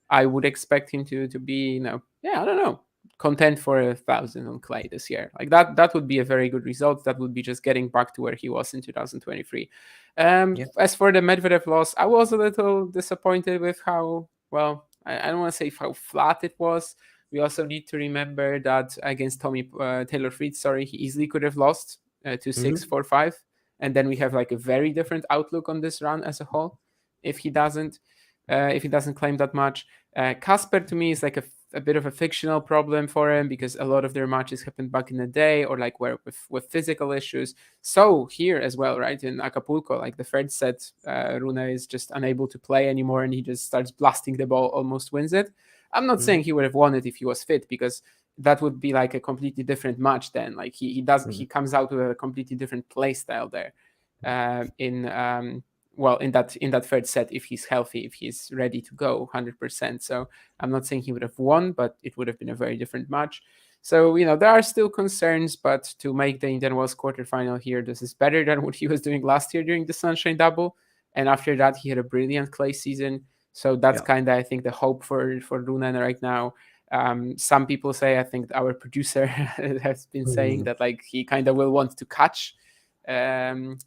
I would expect him to be yeah, I don't know, content for 1,000 on clay this year. Like that would be a very good result. That would be just getting back to where he was in 2023. Yeah. As for the Medvedev loss, I was a little disappointed with how well, I don't want to say how flat it was. We also need to remember that against Tommy Taylor Fritz, sorry, he easily could have lost to six, Hmm. four, five, and then we have like a very different outlook on this run as a whole. If he doesn't, if he doesn't claim that much, Casper to me is like a bit of a fictional problem for him because a lot of their matches happened back in the day or like where with physical issues. So here as well, right in Acapulco, like the third set, Rune is just unable to play anymore and he just starts blasting the ball, almost wins it. I'm not saying he would have won it if he was fit because that would be like a completely different match then. Like he comes out with a completely different play style there in well in that third set if he's healthy, if he's ready to go 100%. So I'm not saying he would have won, but it would have been a very different match. So there are still concerns, but to make the Indian Wells quarterfinal here, this is better than what he was doing last year during the Sunshine Double. And after that, he had a brilliant clay season. So that's Yeah. kind of, I think, the hope for Runen right now. Some people say, I think our producer has been saying Mhm. that like he kind of will want to catch um,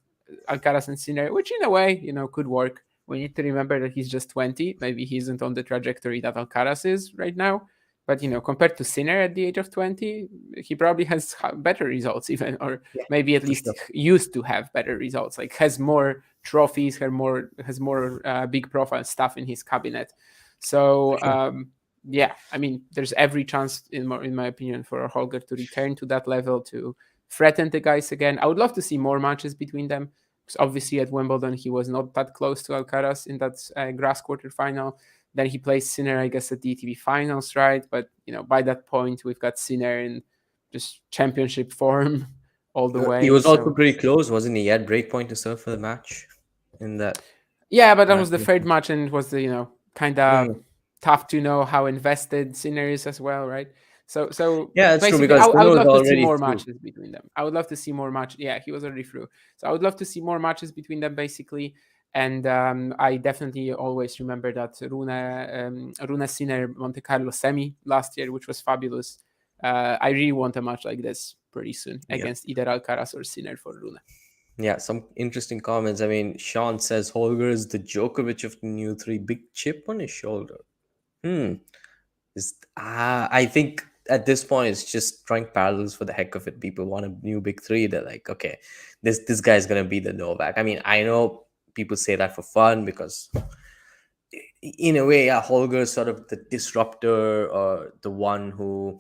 Alcaraz and Sinner, which in a way, could work. We need to remember that he's just 20. Maybe he isn't on the trajectory that Alcaraz is right now. But compared to Sinner at the age of 20, he probably has better results even, or Yeah, maybe at for least sure. used to have better results. Like has more trophies, has more big profile stuff in his cabinet. For So sure. yeah, I mean, there's every chance, in my opinion, for Holger to return to that level to threaten the guys again. I would love to see more matches between them. Because obviously at Wimbledon he was not that close to Alcaraz in that grass quarterfinal. Then he plays Sinner, I guess, at the ATP finals, right? But by that point we've got Sinner in just championship form all the He way. was also So pretty close, wasn't he? He had breakpoint to serve for the match in that yeah, but that match. was the third match, and it was the kind of Mm. tough to know how invested Sinner is as well, right? So Yeah, that's true, basically, because I Sinner would was love to see already more through. matches between them. I would love to see more match. Yeah, he was already through, so I would love to see more matches between them, basically. And I definitely always remember that Rune Sinner Monte Carlo semi last year, which was fabulous. I really want a match like this pretty soon Yeah. against either Alcaraz or Sinner for Rune. Yeah, some interesting comments. I mean, Sean says Holger is the Djokovic of the new three, big chip on his shoulder. Hmm. I think at this point it's just drawing parallels for the heck of it. People want a new big three. They're like, okay, this guy's gonna be the Novak. I mean, I know people say that for fun because in a way, yeah, Holger's sort of the disruptor or the one who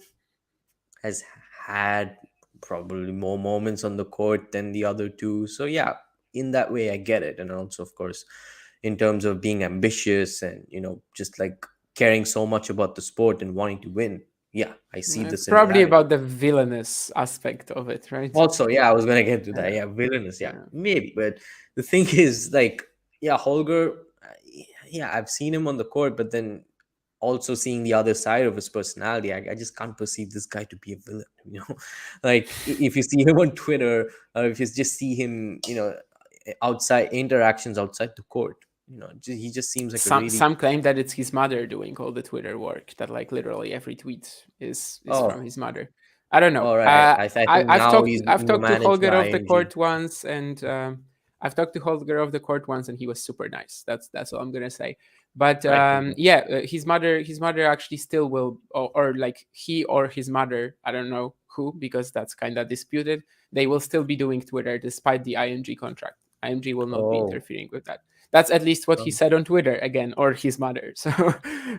has had probably more moments on the court than the other two. So yeah, in that way, I get it. And also, of course, in terms of being ambitious and just like caring so much about the sport and wanting to win, yeah, I see the It's probably similarity. about the villainous aspect of it, right? Also, yeah, I was gonna get to that. Yeah, Yeah, villainous. Yeah, yeah. maybe. But the thing is, like, yeah, Holger. Yeah, I've seen him on the court, but then also seeing the other side of his personality, I just can't perceive this guy to be a villain. Like if you see him on Twitter, or if you just see him, outside interactions outside the court, he just seems like a really. Some claim that it's his mother doing all the Twitter work. That like literally every tweet is from Oh, his mother. I don't know. all right. I think I've now talked he's I've talked to managed Holger by of the IMG. court once, and he was super nice. That's all I'm gonna say. But Right. yeah, his mother actually still will, or like he or his mother, I don't know who, because that's kind of disputed. They will still be doing Twitter despite the IMG contract. IMG will not be Oh. interfering with that. That's at least what he um, said on Twitter again, or his mother. So,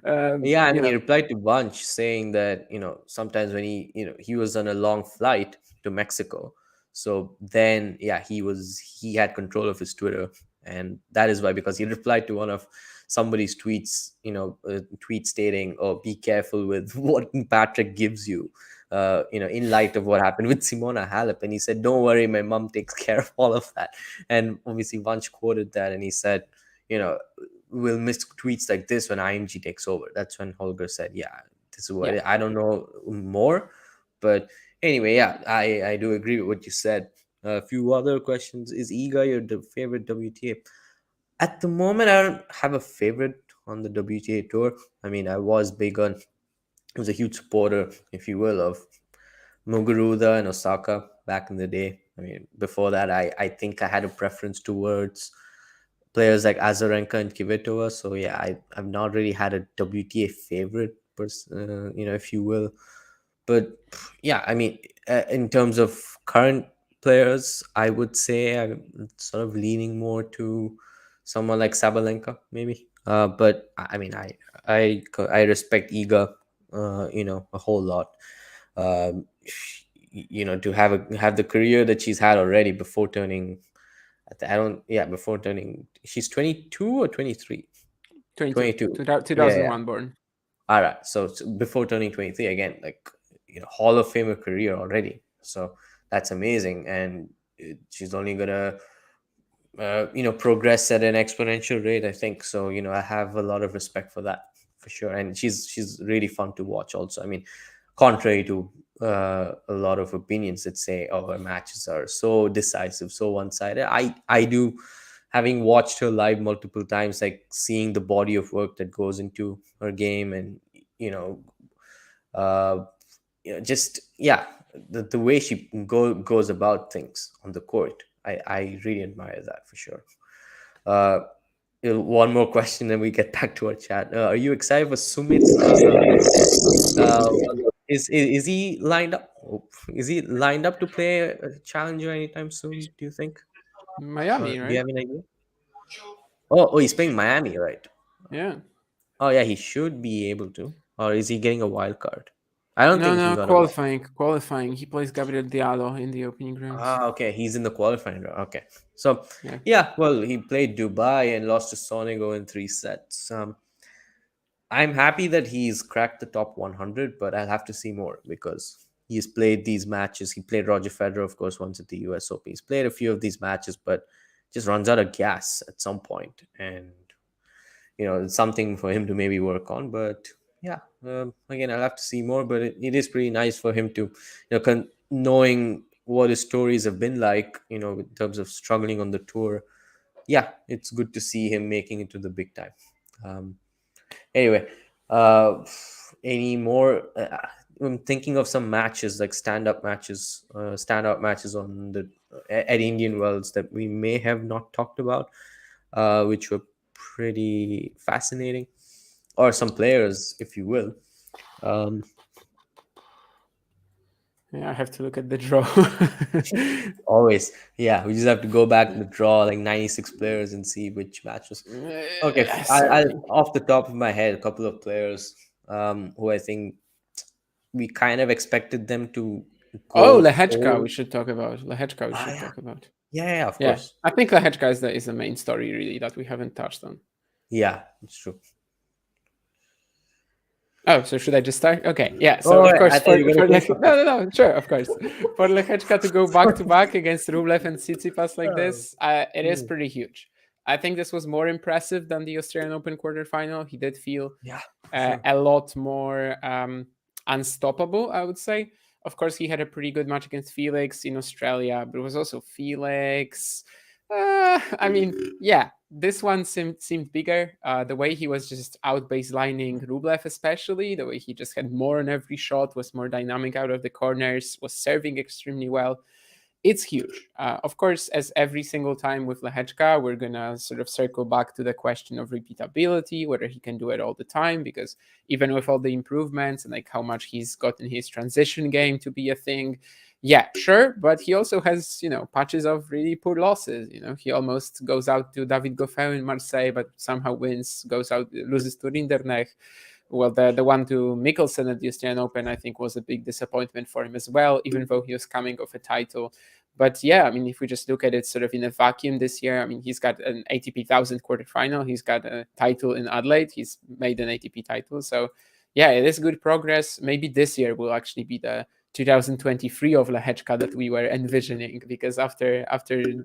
Yeah, I you mean, he know, replied to Bunch saying that, sometimes when he was on a long flight to Mexico. So then, yeah, he had control of his Twitter. And that is why, because he replied to one of somebody's tweets, tweet stating, oh, be careful with what Patrick gives you, in light of what happened with Simona Halep. And he said, don't worry, my mom takes care of all of that. And obviously, Bunch quoted that and he said, you know, will miss tweets like this when IMG takes over. That's when Holger said, "Yeah, this is yeah. what I don't know more." But anyway, yeah, I do agree with what you said. A few other questions: is Iga your favorite WTA? At the moment, I don't have a favorite on the WTA tour. I mean, I was big on, I was a huge supporter, if you will, of Muguruza and Osaka back in the day. I mean, before that, I think I had a preference towards players like Azarenka and Kvitova. So yeah, I've not really had a WTA favorite person, if you will. But yeah, I mean, in terms of current players, I would say I'm sort of leaning more to someone like Sabalenka, maybe. But I mean, I respect Iga, a whole lot. Um, to have the career that she's had already before turning I don't. Yeah, before turning, she's 22 or 23. 22, 22. Yeah, yeah. 2001 born. All right. So before turning 23, again, like Hall of Famer career already. So that's amazing, and she's only gonna progress at an exponential rate. I think so. I have a lot of respect for that for sure, and she's really fun to watch. Also, I mean, contrary to a lot of opinions that say, "Oh, her matches are so decisive, so one-sided." I do, having watched her live multiple times, like seeing the body of work that goes into her game, and you know, uh, just yeah, the way she goes about things on the court. I really admire that for sure. Uh, one more question, then we get back to our chat. Are you excited for Sumit's Hazel? Uh, is he lined up? Is he lined up to play a challenger anytime soon? Do you think? Miami, Do you right? have an idea? Oh, he's playing Miami, right? Yeah. Oh, yeah, he should be able to. Or is he getting a wild card? I don't No, think he no, got a wild. qualifying. He plays Gabriel Diallo in the opening rounds. Ah, okay, he's in the qualifying round. Okay, so Yeah. yeah, well, he played Dubai and lost to Sonigo in 3 sets. I'm happy that he's cracked the top 100, but I'll have to see more because he's played these matches. He played Roger Federer, of course, once at the US Open. He's played a few of these matches, but just runs out of gas at some point. And, it's something for him to maybe work on. But yeah, again, I'll have to see more. But it is pretty nice for him to, knowing what his stories have been like, in terms of struggling on the tour. Yeah, it's good to see him making it to the big time. Um, Anyway, uh, any more? I'm thinking of some matches like standout matches on the at Indian Wells that we may have not talked about, which were pretty fascinating, or some players, if you will. Um, Yeah, I have to look at the draw. Always. Yeah, we just have to go back to the draw, like 96 players, and see which matches. Okay, I'll Sorry. off the top of my head, a couple of players who I think we kind of expected them to Oh, go Lehechka, we forward. should talk about. Lehechka, we Ah, should yeah, talk about. yeah, of Yeah, course. I think Lehechka is the main story really that we haven't touched on. Yeah, it's true. Oh, so should I just start? Okay, yeah. So Oh, of course I thought you were gonna finish off. No, sure, of course, for Lechechka to go back to back against Rublev and Tsitsipas like Oh, this, it is mm, pretty huge. I think this was more impressive than the Australian Open quarterfinal. He did feel yeah, for sure. a lot more unstoppable, I would say. Of course, he had a pretty good match against Felix in Australia, but it was also Felix. I mean, yeah, this one seemed bigger. The way he was just out baselining Rublev, especially the way he just had more on every shot, was more dynamic out of the corners, was serving extremely well. It's huge. Of course, as every single time with Lehechka, we're gonna sort of circle back to the question of repeatability, whether he can do it all the time. Because even with all the improvements and like how much he's gotten his transition game to be a thing, yeah, sure, but he also has patches of really poor losses. He almost goes out to David Goffin in Marseille, but somehow wins, goes out, loses to Rinderknecht. Well, the one to Mikkelsen at the Australian Open, I think, was a big disappointment for him as well, even though he was coming off a title. But yeah, I mean, if we just look at it sort of in a vacuum this year, I mean, he's got an ATP 1000 quarterfinal, he's got a title in Adelaide, he's made an ATP title. So yeah, it is good progress. Maybe this year will actually be the 2023 of Lehechka that we were envisioning, because after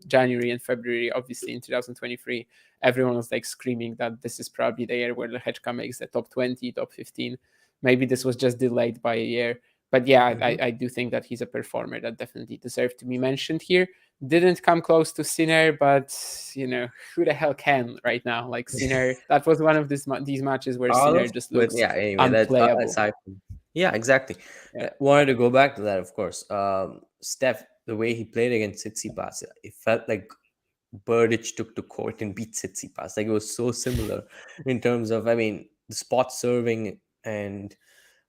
January and February, obviously in 2023, everyone was like screaming that this is probably the year where Lehechka makes the top 20, top 15. Maybe this was just delayed by a year. But yeah, Hmm. I do think that he's a performer that definitely deserved to be mentioned here. Didn't come close to Sinner, but who the hell can right now? Like Sinner, that was one of these matches where Sinner Almost, just but looks yeah. Anyway, that's unplayable. aside from. Yeah, exactly. Yeah. Wanted to go back to that, of course. Steph, the way he played against Tsitsipas, it felt like Burditch took to court and beat Tsitsipas. Like it was so similar in terms of, I mean, the spot serving and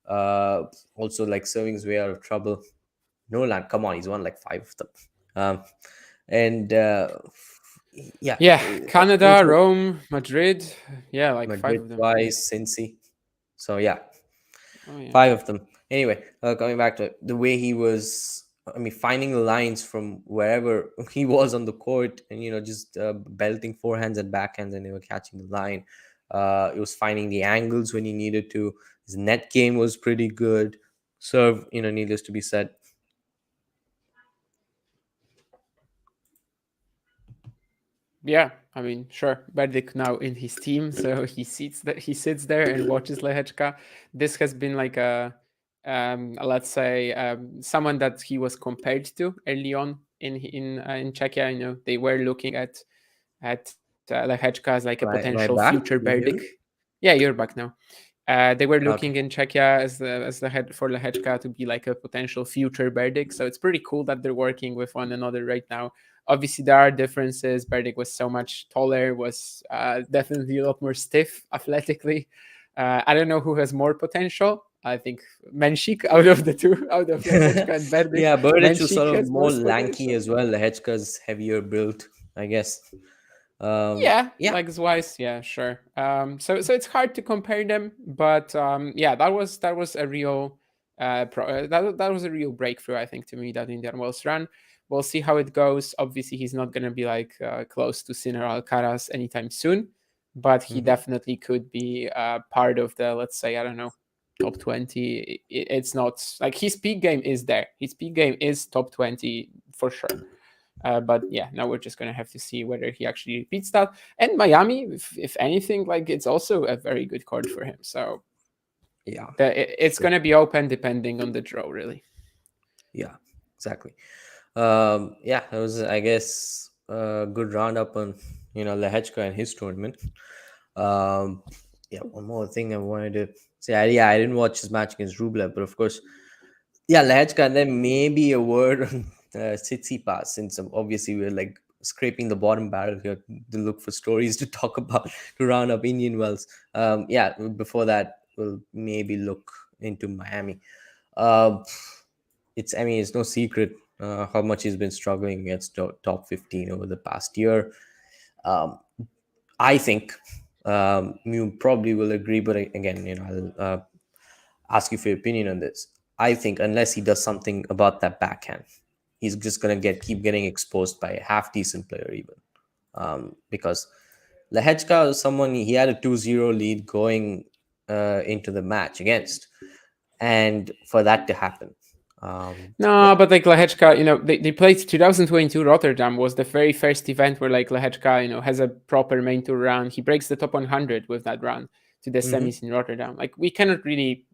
uh also like serving's way out of trouble. Nolan, come on, he's won like five of them. Um, and yeah, Yeah, Canada, also Rome, Madrid. Yeah, like five Madrid of them. Yeah. twice, Cincy. So yeah, Oh yeah. five of them. Anyway, coming back to it, the way he was, I mean, finding the lines from wherever he was on the court, and just belting forehands and backhands, and they were catching the line. He was finding the angles when he needed to. His net game was pretty good. Serve, needless to be said. Yeah, I mean, sure. Berdik now in his team, so he sits there and watches Lehechka. This has been like let's say, someone that he was compared to early on in Czechia. They were looking at Lehechka as like a Am I potential back? future Can you hear Berdik. me? Yeah, you're back now. They were Okay. looking in Czechia as the head for Lehechka to be like a potential future Berdik. So it's pretty cool that they're working with one another right now. Obviously, there are differences. Berdik was so much taller, was definitely a lot more stiff athletically. I don't know who has more potential. I think Menchik out of the two, out of Lehechka and Berdik, Yeah, Burditch was sort Menchik of has more most lanky potential. as well. Lehechka's heavier built, I guess. Yeah, Yeah, legs wise, yeah, sure. So it's hard to compare them, but yeah, that was a real that was a real breakthrough, I think, to me, that Indian Wells run. We'll see how it goes. Obviously, he's not going to be like close to Sinner Alcaraz anytime soon, but he hmm, definitely could be part of the, let's say, I don't know, top 20. It's not like his peak game is there. His peak game is top 20 for sure. But yeah, now we're just gonna have to see whether he actually repeats that. And Miami, if anything, like it's also a very good card for him. So yeah, it's true. gonna be open depending on the draw, really. Yeah, exactly. Yeah, it was, I guess, a good roundup on Lehechka and his tournament. Um, yeah, one more thing I wanted to say. Yeah, I didn't watch his match against Rublev, but of course, yeah, Lehechka, and then maybe a word on Tsitsipas, since obviously we're like scraping the bottom barrel here to look for stories to talk about to round up Indian Wells. Yeah, before that, we'll maybe look into Miami. Uh, it's no secret how much he's been struggling against top 15 over the past year. Um, I think you probably will agree, but again, I'll ask you for your opinion on this. I think unless he does something about that backhand, he's just gonna keep getting exposed by a half decent player even. Because Lehechka is someone, he had a 2-0 lead going into the match against, and for that to happen, No, yeah. but like Lehechka, they played 2022 Rotterdam was the very first event where like Lehechka, has a proper main tour run. He breaks the top 100 with that run to the Hmm. semis in Rotterdam. Like we cannot really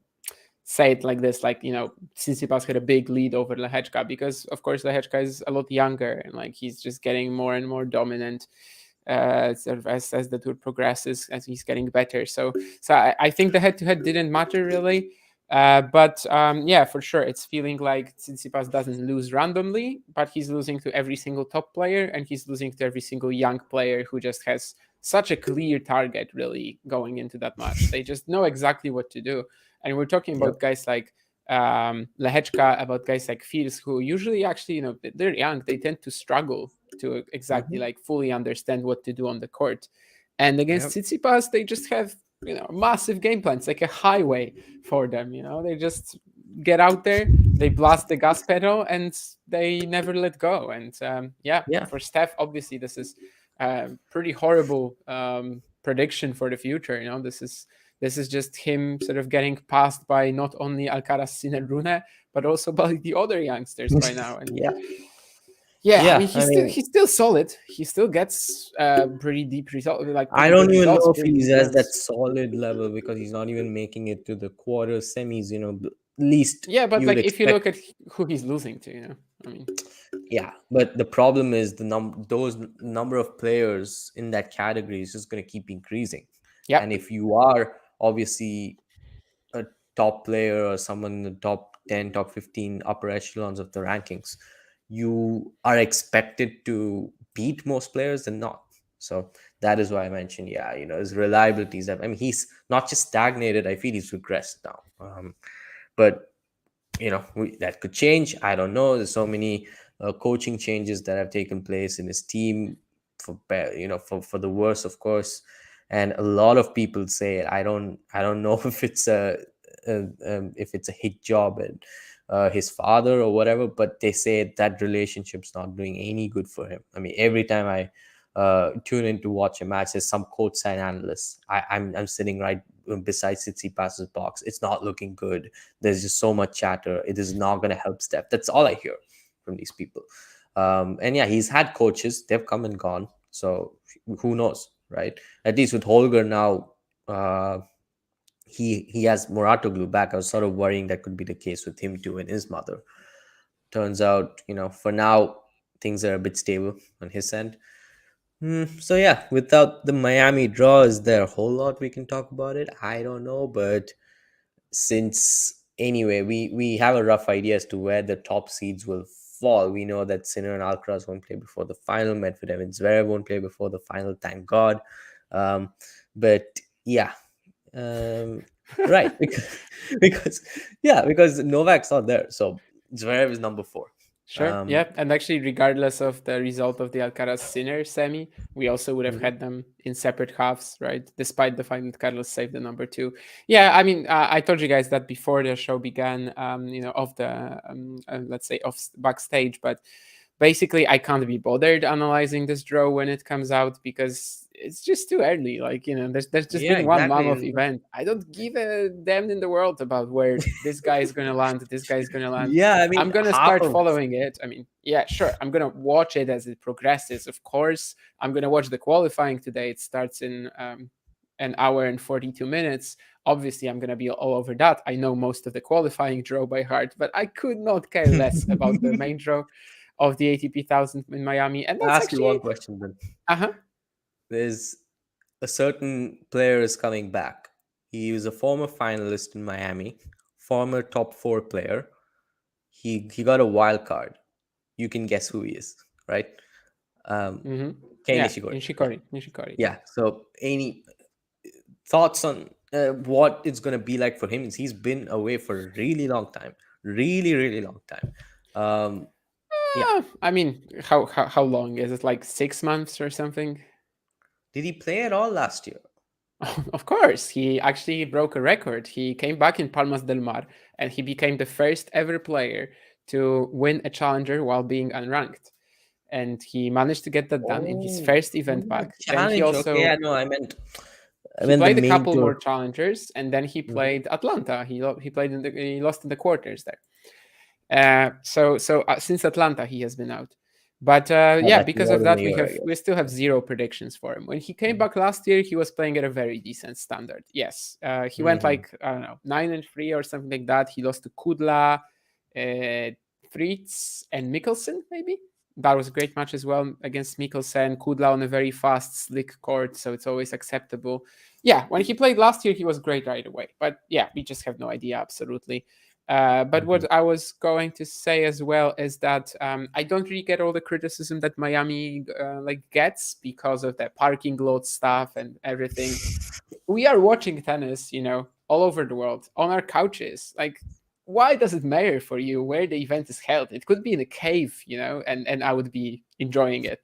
say it like this, like Tsitsipas had a big lead over Lehechka because of course Lehechka is a lot younger and like he's just getting more and more dominant sort of as the tour progresses, as he's getting better. So I think the head to head didn't matter really. But yeah, for sure, it's feeling like Tsitsipas doesn't lose randomly, but he's losing to every single top player, and he's losing to every single young player who just has such a clear target really going into that match. They just know exactly what to do. And we're talking about Yep. guys like Lehechka, about guys like Fils, who usually actually, they're young. They tend to struggle to exactly Hmm. like fully understand what to do on the court. And against Yep. Tsitsipas, they just have massive game plans, like a highway for them. They just get out there, they blast the gas pedal, and they never let go. And yeah, Yeah. for Steph, obviously, this is pretty horrible prediction for the future. This is just him sort of getting passed by not only Alcaraz, Sinner, Rune, but also by the other youngsters by now. And Yeah. yeah, I mean, Yeah. he's I still mean, he's still solid. He still gets pretty deep result, like I pretty don't good even results, know if pretty he's deep at that runs. solid level because he's not even making it to the quarter semis. Least Yeah, but you would like if you look expect. at who he's losing to, I mean, Yeah, but the problem is those number of players in that category is just going to keep increasing, yeah, and if you are obviously a top player or someone in the top 10, top 15 upper echelons of the rankings, you are expected to beat most players than not. So that is why I mentioned, yeah, his reliability is. I mean, he's not just stagnated. I feel he's regressed now. But that could change. I don't know. There's so many coaching changes that have taken place in his team for the worse, of course. And a lot of people say I don't know if it's a hit job and his father or whatever, but they say that relationship's not doing any good for him. I mean, every time I tune in to watch a match, there's some courtside analyst. I'm sitting right beside Tsitsipas's box. It's not looking good. There's just so much chatter. It is not going to help Steph. That's all I hear from these people. And yeah, he's had coaches. They've come and gone. So who knows, right? At least with Holger now, he has Moratoglu back. I was sort of worrying that could be the case with him too and his mother. Turns out, for now, things are a bit stable on his end. So yeah, without the Miami draw, is there a whole lot we can talk about it? I don't know, but since anyway we have a rough idea as to where the top seeds will fall. We know that Sinner and Alcaraz won't play before the final. Medvedev and Zverev won't play before the final. Thank God. Um, but yeah, um, right because Novak's not there, so Zverev is number 4. sure, Um, yeah. And actually, regardless of the result of the Alcaraz Sinner semi, we also would have mhm. had them in separate halves, right? Despite the fact that Carlos saved the number two. Yeah, I mean, I told you guys that before the show began, off the let's say off backstage, but basically I can't be bothered analyzing this draw when it comes out because it's just too early. Like, there's just Yeah, been one exactly. mammoth event. I don't give a damn in the world about where this guy is gonna land, this guy is gonna land. Yeah, I I'm mean gonna half start of following it. I mean, yeah, sure. I'm gonna watch it as it progresses. Of course, I'm gonna watch the qualifying today. It starts in an hour and 42 minutes. Obviously, I'm gonna be all over that. I know most of the qualifying draw by heart, but I could not care less about the main draw of the ATP 1000 in Miami, and I'll that's ask you one actually question then. uh huh. There's a certain player is coming back. He was a former finalist in Miami, former top 4 player. He got a wild card. You can guess who he is, right? Um, Mm-hmm. Kei Yeah, Nishikori. Yeah, Nishikori. Yeah. yeah. So any thoughts on what it's going to be like for him? He's been away for a really long time. really, really long time. Um, yeah. I mean, how long is it? Like 6 months or something? Did he play at all last year? Of course, he actually broke a record. He came back in Palmas del Mar and he became the first ever player to win a challenger while being unranked. And he managed to get that done in his Oh, first event back. Then he challenge. Okay, yeah, also no, I he meant the played a main couple more tour. challengers and then he Mhm. played Atlanta. He played he lost in the quarters there. Since Atlanta, he has been out. But Yeah, yeah, that's because more of than a that, year, I we guess. still have zero predictions for him. When he came Mhm. back last year, he was playing at a very decent standard. Yes, he went Mhm. like I don't know 9-3 or something like that. He lost to Kudla, Fritz, and Mikkelsen maybe. That was a great match as well against Mikkelsen. Kudla on a very fast, slick court, so it's always acceptable. Yeah, when he played last year, he was great right away. But yeah, we just have no idea absolutely. But Mhm. what I was going to say as well is that I don't really get all the criticism that Miami like gets because of the parking lot stuff and everything. We are watching tennis, all over the world on our couches. Like, why does it matter for you where the event is held? It could be in a cave, and I would be enjoying it.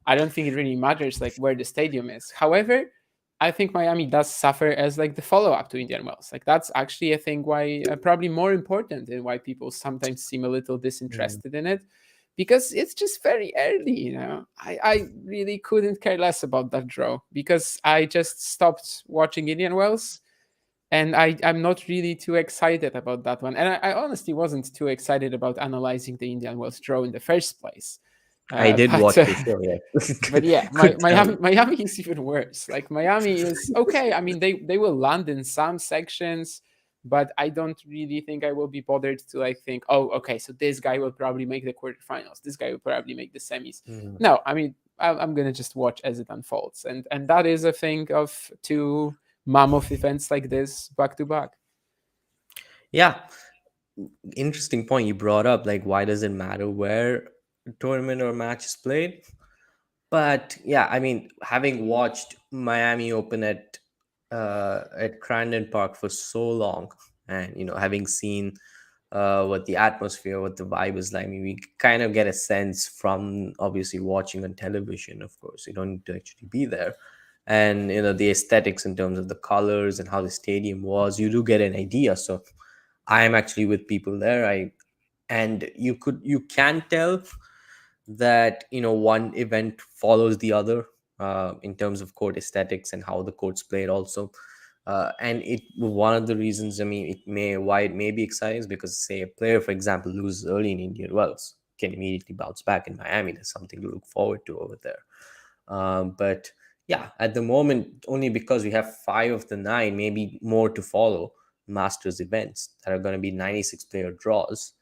I don't think it really matters like where the stadium is. However, I think Miami does suffer as like the follow up to Indian Wells. Like that's actually a thing why probably more important and why people sometimes seem a little Mhm. disinterested in it because it's just very early. I really couldn't care less about that draw because I just stopped watching Indian Wells and I'm not really too excited about that one. And I honestly wasn't too excited about analyzing the Indian Wells draw in the first place. I Uh, did but watch uh, the show. Yeah, but yeah, could tell. Miami is even worse. Like Miami is okay. I mean, they will land in some sections, but I don't really think I will be bothered to like think, oh, okay, so this guy will probably make the quarterfinals. This guy will probably make the semis. Mhm. No, I mean, I'm gonna just watch as it unfolds, and that is a thing of two mammoth events like this back to back. Yeah, interesting point you brought up. Like, why does it matter where a tournament or match is played? But yeah, I mean, having watched Miami Open at Crandon Park for so long, and having seen what the atmosphere, what the vibe is like, I mean, we kind of get a sense from obviously watching on television. Of course, you don't need to actually be there, and the aesthetics in terms of the colors and how the stadium was, you do get an idea. So I am actually with people there. And you can tell that one event follows the other in terms of court aesthetics and how the courts played also. And it one of the reasons, I mean, it may be exciting is because, say, a player, for example, loses early in Indian Wells, can immediately bounce back in Miami. There's something to look forward to over there. But yeah, at the moment, only because we have five of the nine, maybe more to follow, Masters events that are going to be 96 player draws.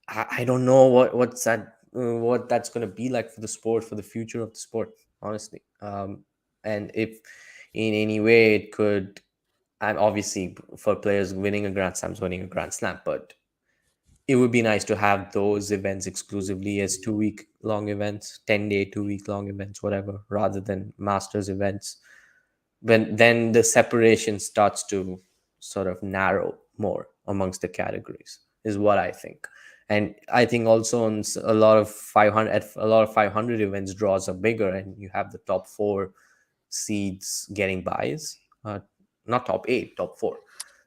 I don't know what that's going to be like for the sport, for the future of the sport, honestly. And if in any way it could, I'm obviously for players winning a Grand Slam's winning a Grand Slam, but it would be nice to have those events exclusively as 2 week long events, 10-day, 2 week long events, whatever, rather than Masters events. When then the separation starts to sort of narrow more amongst the categories, is what I think. And I think also on a lot of 500 at a lot of 500 events, draws are bigger, and you have the top four seeds getting buys, not top eight, top four.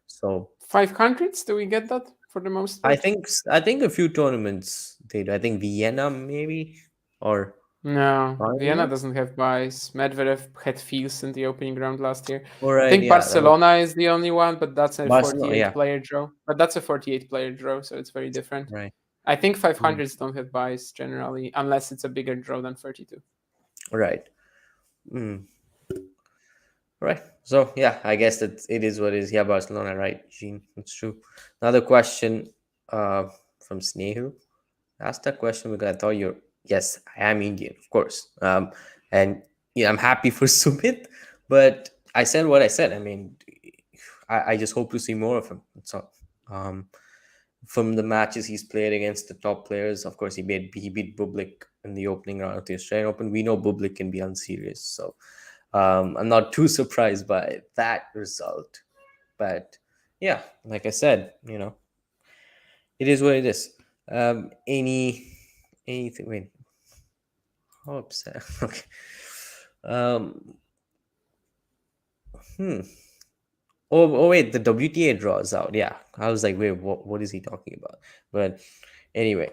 So 500s? Do we get that for the most I part? think I think a few tournaments they do. I think Vienna maybe, or No, Vienna Vienna. doesn't have buys. Medvedev had Fils in the opening round last year. All I right, think yeah, that was Barcelona is the only one, but that's a Barcelona. 48 Yeah, player draw. But that's a 48 player draw, so it's very different. right. I think Mm, 500s don't have buys generally, unless it's a bigger draw than 32. right. Mm. Right. So yeah, I guess that it is what it is. Yeah, Barcelona, right, Gene? It's true. Another question uh from Snehal. Asked that question because I thought you're, yes, I am Indian, of course. And yeah, I'm happy for Sumit, but I said what I said. I mean, I just hope to see more of him. So um from the matches he's played against the top players, of course he beat Bublik in the opening round of the Australian Open. We know Bublik can be unserious, so I'm not too surprised by that result. But yeah, like I said, it is what it is. Anything. Wait, how upset? Okay. Um. Hmm. Oh, wait, the WTA draws out. Yeah, I was like, wait, what is he talking about? But anyway,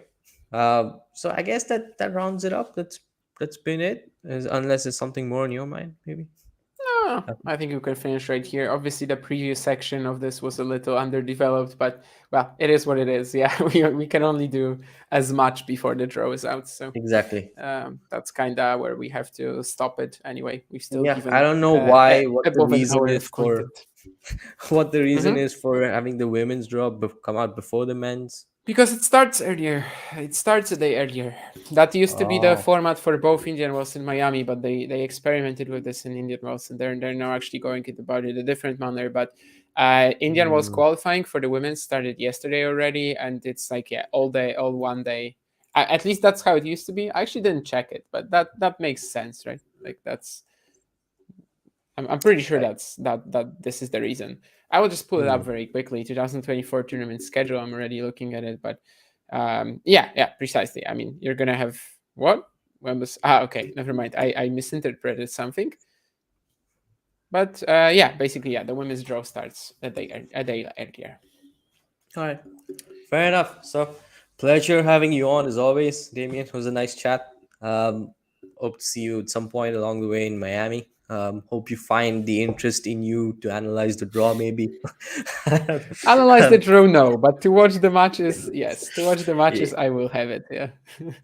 so I guess that rounds it up. That's been it. Unless there's something more in your mind, maybe. No, I think we can finish right here. Obviously, the previous section of this was a little underdeveloped, but well, it is what it is. Yeah, we can only do as much before the draw is out. So Exactly. that's kind of where we have to stop it. Anyway, we've still Yeah, I given don't know why. What the above an reason hour is of for content. what the reason Mhm. is for having the women's draw come out before the men's. Because it starts earlier. It starts a day earlier. That used to be the Oh. format for both Indian Wells and Miami, but they experimented with this in Indian Wells, and they're now actually going about it a different manner. But Indian Wells Hmm. qualifying for the women started yesterday already, and it's like yeah, all day, all one day. At least that's how it used to be. I actually didn't check it, but that makes sense, right? Like that's I'm pretty sure Right. that this is the reason. I will just pull it up Hmm. very quickly. 2024 tournament schedule. I'm already looking at it, but yeah, precisely. I mean, you're gonna have what? When was okay? Never mind. I misinterpreted something. But yeah, basically, yeah, the women's draw starts a day earlier. All right. Fair enough. So, pleasure having you on as always, Damien. It was a nice chat. Um, Hope to see you at some point along the way in Miami. Hope you find the interest in you to analyze the draw, maybe. Analyze the draw, no, but to watch the matches, yes. To watch the Yeah, matches, I will have it. Yeah.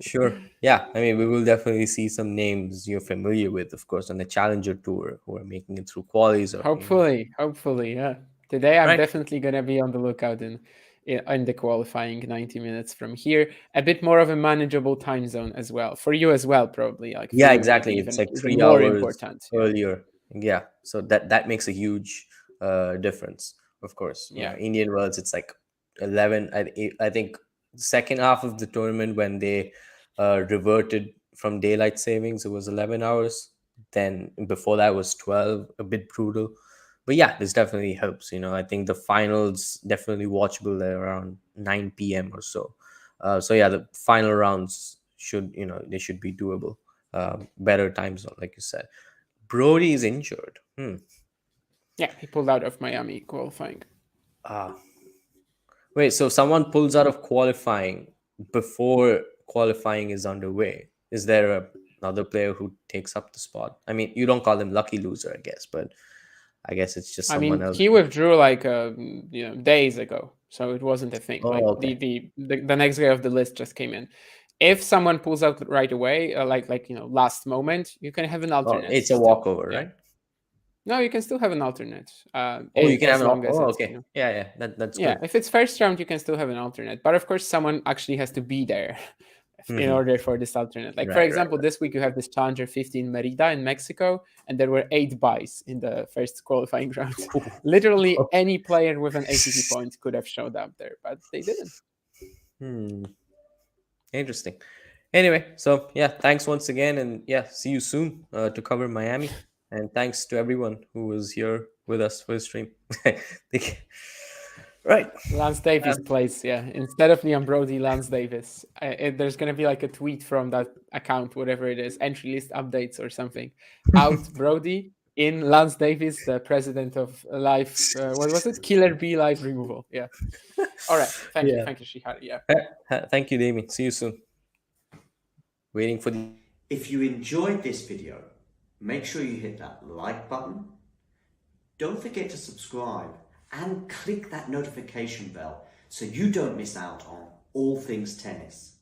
sure. Yeah, I mean, we will definitely see some names you're familiar with, of course, on the Challenger Tour who are making it through qualies or, Hopefully, yeah. Today I'm right? definitely gonna be on the lookout in the qualifying 90 minutes from here. A bit more of a manageable time zone as well for you as well, probably. Like for Yeah, you, maybe exactly. It's even like even three more hours important. Yeah, earlier. Yeah, so that makes a huge difference. Of course, yeah. Indian Wells, it's like 11. I think second half of the tournament when they reverted from daylight savings, it was 11 hours. Then before that was 12. A bit brutal, but yeah, this definitely helps. I think the finals definitely watchable at around 9 p.m. or so. So yeah, the final rounds they should be doable. Better time zone, like you said. Brody is injured. Yeah, he pulled out of Miami qualifying. Ah, wait. So someone pulls out of qualifying before qualifying is underway. Is there another player who takes up the spot? I mean, you don't call him lucky loser, I guess, but I guess it's just I someone mean, else. he withdrew like days ago, so it wasn't a thing. Like Oh, okay. the next guy of the list just came in. If someone pulls out right away, last moment, you can have an Oh, alternate it's a still. walkover, Yeah. right? No, you can still have an alternate. Oh, you can have As an. long as Oh, it's okay. Yeah, yeah. That's yeah. good. If it's first round, you can still have an alternate. But of course, someone actually has to be there in Hmm. order for this alternate. Like for Right, right, example, this week you have this Challenger 15 Merida in Mexico, and there were 8 buys in the first qualifying round. right. Literally any player with an ATP point could have showed up there, but they didn't. Hmm. Interesting. Anyway, so yeah, thanks once again, and yeah, see you soon to cover Miami. And thanks to everyone who was here with us for the stream. Thank you. Right. Lance Davis Um, plays, yeah. Instead of Liam Brody, Lance Davis. There's going to be like a tweet from that account, whatever it is, entry list updates or something. Out Brody, in Lance Davis, the president of Life, what was it? Killer Bee Live Removal. Yeah. All right. Thank you. yeah. Thank you, Shihari. Yeah. Thank you, Damien. See you soon. Waiting for the. If you enjoyed this video, make sure you hit that like button. Don't forget to subscribe and click that notification bell so you don't miss out on all things tennis.